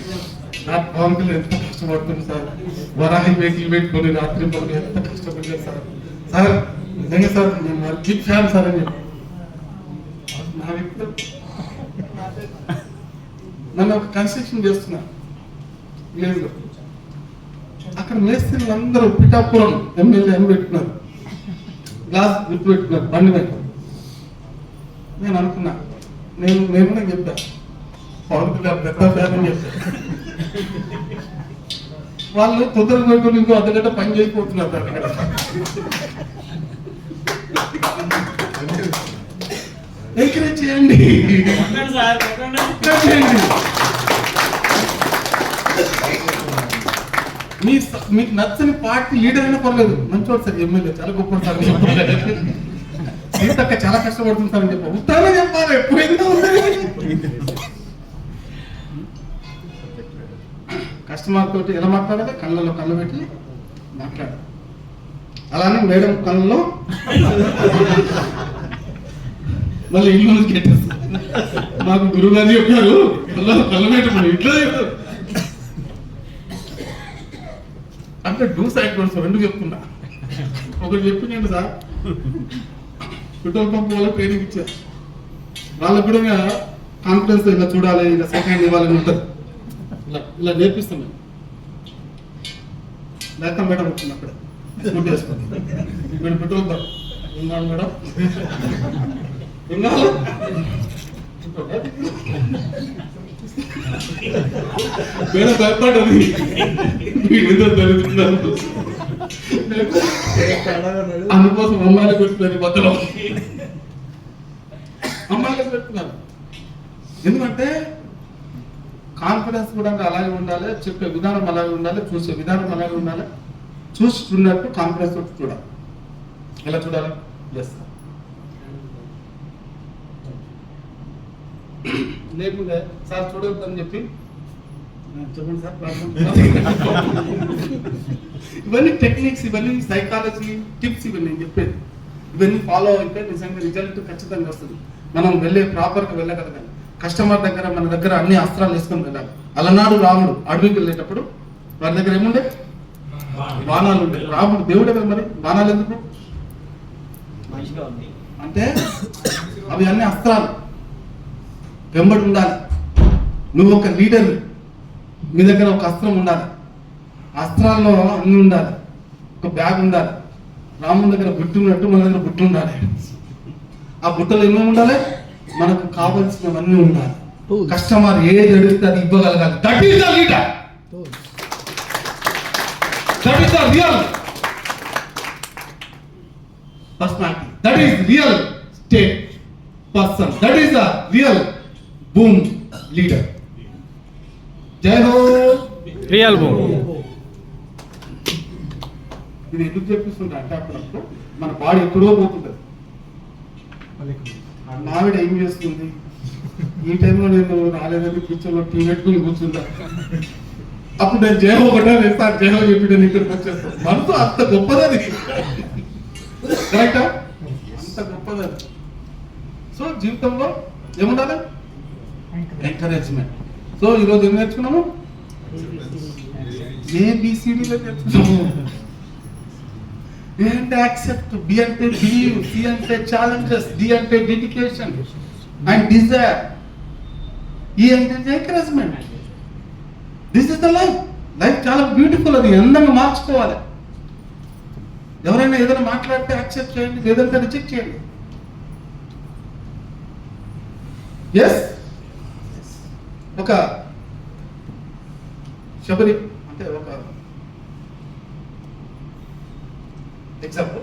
B: నా పవన్ కళ్యాణ్ ఎంత కష్టపడుతుంది సార్, వరాహి వెహికల్ పెట్టుకొని రాత్రి పనులు ఎంత కష్టపడ్డారు సార్. సార్ నిజంగా సార్ నేను బిగ్ ఫ్యాన్ సార్ అని చెప్పి నా వ్యక్తి నన్ను ఒక కన్స్ట్రక్షన్ చేస్తున్నా లేదు. అక్కడ మేస్త్రీలు అందరూ పిఠాపురం ఎమ్మెల్యే అని పెట్టుకున్నారు, గ్లాస్ గుర్తు పెట్టుకున్నారు బండి మీద. నేను అనుకున్నా నేను కూడా చెప్పా పవన్ కళ్యాణ్ పెద్ద ఫ్యాన్ అని చెప్పా. వాళ్ళు తొందరగా పెట్టుకుని ఇంకో అర్ధగంట పని చేయకపోతున్నారు అక్కడ. ఎంకరేజ్ చేయండి, ఎంకరేజ్ చేయండి. మీకు నచ్చని పార్టీ లీడర్ అయినా పర్లేదు, మంచివాడు సార్ ఎమ్మెల్యే చాలా గొప్ప సార్ సీతక్క చాలా కష్టపడుతుంది సార్ అని చెప్పి ఉత్తరానే చెప్పాలి. ఎప్పుడైనా కస్టమర్ తోటి ఎలా మాట్లాడాలి, కళ్ళలో కళ్ళు పెట్టి మాట్లాడాలి. అలానే మేడం కళ్ళలో మళ్ళీ ఇల్లు నుంచి కట్టేస్తారు. మాకు గురువు గారు చెప్పారు కళ్ళలో కళ్ళు పెట్టి ఇట్లా చెప్పారు అంటే డూస్ యాక్టర్స్ రెండు చెప్తున్నా. ఒకటి చెప్పిందండి సార్, పెట్రోల్ పంప్ వాళ్ళకి ట్రైనింగ్ ఇచ్చారు, వాళ్ళకు కూడా కాన్ఫిడెన్స్ ఇలా చూడాలి, ఇలా సెకండ్ ఇవ్వాలని ఉంటుంది. ఇలా ఇలా నేర్పిస్తాం మేము. లేక మేడం వచ్చింది అక్కడ స్కూటీ వేసుకుంది, మీరు పెట్రోల్ పంప్ విన్నాను మేడం విన్నాను మేడం భయపడ్డది అందుకోసం అమ్మాయిలకు పెట్టుకున్నారు మధ్యలో, అమ్మాయిలకు పెట్టుకున్నారు. ఎందుకంటే కాన్ఫిడెన్స్ కూడా అలాగే ఉండాలి, చెప్పే విధానం అలాగే ఉండాలి, చూసే విధానం అలాగే ఉండాలి. చూస్తున్నట్టు కాన్ఫిడెన్స్ తోటి చూడాలి. ఎలా చూడాలి? ఎస్ లేకుంటే సార్ చూడొద్దని చెప్పి చెప్పండి సార్. ఇవన్నీ టెక్నిక్స్, ఇవన్నీ సైకాలజీ టిప్స్, ఇవన్నీ నేను చెప్పేది. ఇవన్నీ ఫాలో అయితే నిజంగా రిజల్ట్ ఖచ్చితంగా వస్తుంది. మనం ప్రాపర్గా వెళ్ళగలగాలి. కస్టమర్ దగ్గర మన దగ్గర అన్ని అస్త్రాలు వేసుకొని వెళ్ళాలి. అలనాడు రాముడు అడవికి వెళ్ళేటప్పుడు వారి దగ్గర ఏముండే బాణాలు ఉండే. రాముడు దేవుడే కదా, మరి బాణాలు ఎందుకు అంటే అవి అన్ని అస్త్రాలు వెంబడి ఉండాలి. నువ్వు ఒక లీడర్, మీ దగ్గర ఒక అస్త్రం ఉండాలి, అస్త్రాల్లో అన్ని ఉండాలి. ఒక బ్యాగ్ ఉండాలి. రాముని దగ్గర బుట్టు ఉన్నట్టు మన దగ్గర బుట్టు ఉండాలి. ఆ బుట్టలో ఏమేమి ఉండాలి? మనకు కావలసినవన్నీ ఉండాలి. కస్టమర్ ఏది అడిగితే అది ఇవ్వగలగాలి. That is the leader, that is the real personality, that is real state person, that is the real boom leader. జై హో
F: రియల్ బూమ్.
B: ఇది ఎందుకు చెప్పిస్తుంటా అంటే అప్పుడప్పుడు మన బాడీ ఎక్కడో పోతుంటది. మావిడ ఏం చేస్తుంది, ఈ టైంలో నేను రాలేదని కిచెన్లో టీ పెట్టుకుని కూర్చుంటా. అప్పుడు నేను జయహో ఒకటే వేస్తాను, జయహో చెప్పి నేను ఇక్కడికి వచ్చేస్తాను. మనసు అంత గొప్పదని, కరెక్టా? అంత గొప్పదని. సో జీవితంలో ఏముండాలి? ఎంకరేజ్మెంట్. సో ఈరోజు ఏం నేర్చుకున్నాము? ABCDలో నేర్చుకున్నాము. A అంటే యాక్సెప్ట్, B అంటే బిలీవ్, C అంటే ఛాలెంజెస్, D అంటే డెడికేషన్ అండ్ డిజైర్, E అంటే encouragement. This is the life. Life చాలా బ్యూటిఫుల్, అది అందంగా మార్చుకోవాలి. ఎవరైనా ఏదైనా మాట్లాడితే యాక్సెప్ట్ చేయండి, లేదంటే రిజెక్ట్ చేయండి. ఎస్, ఒక శబరి అంటే ఒక ఎగ్జాంపుల్,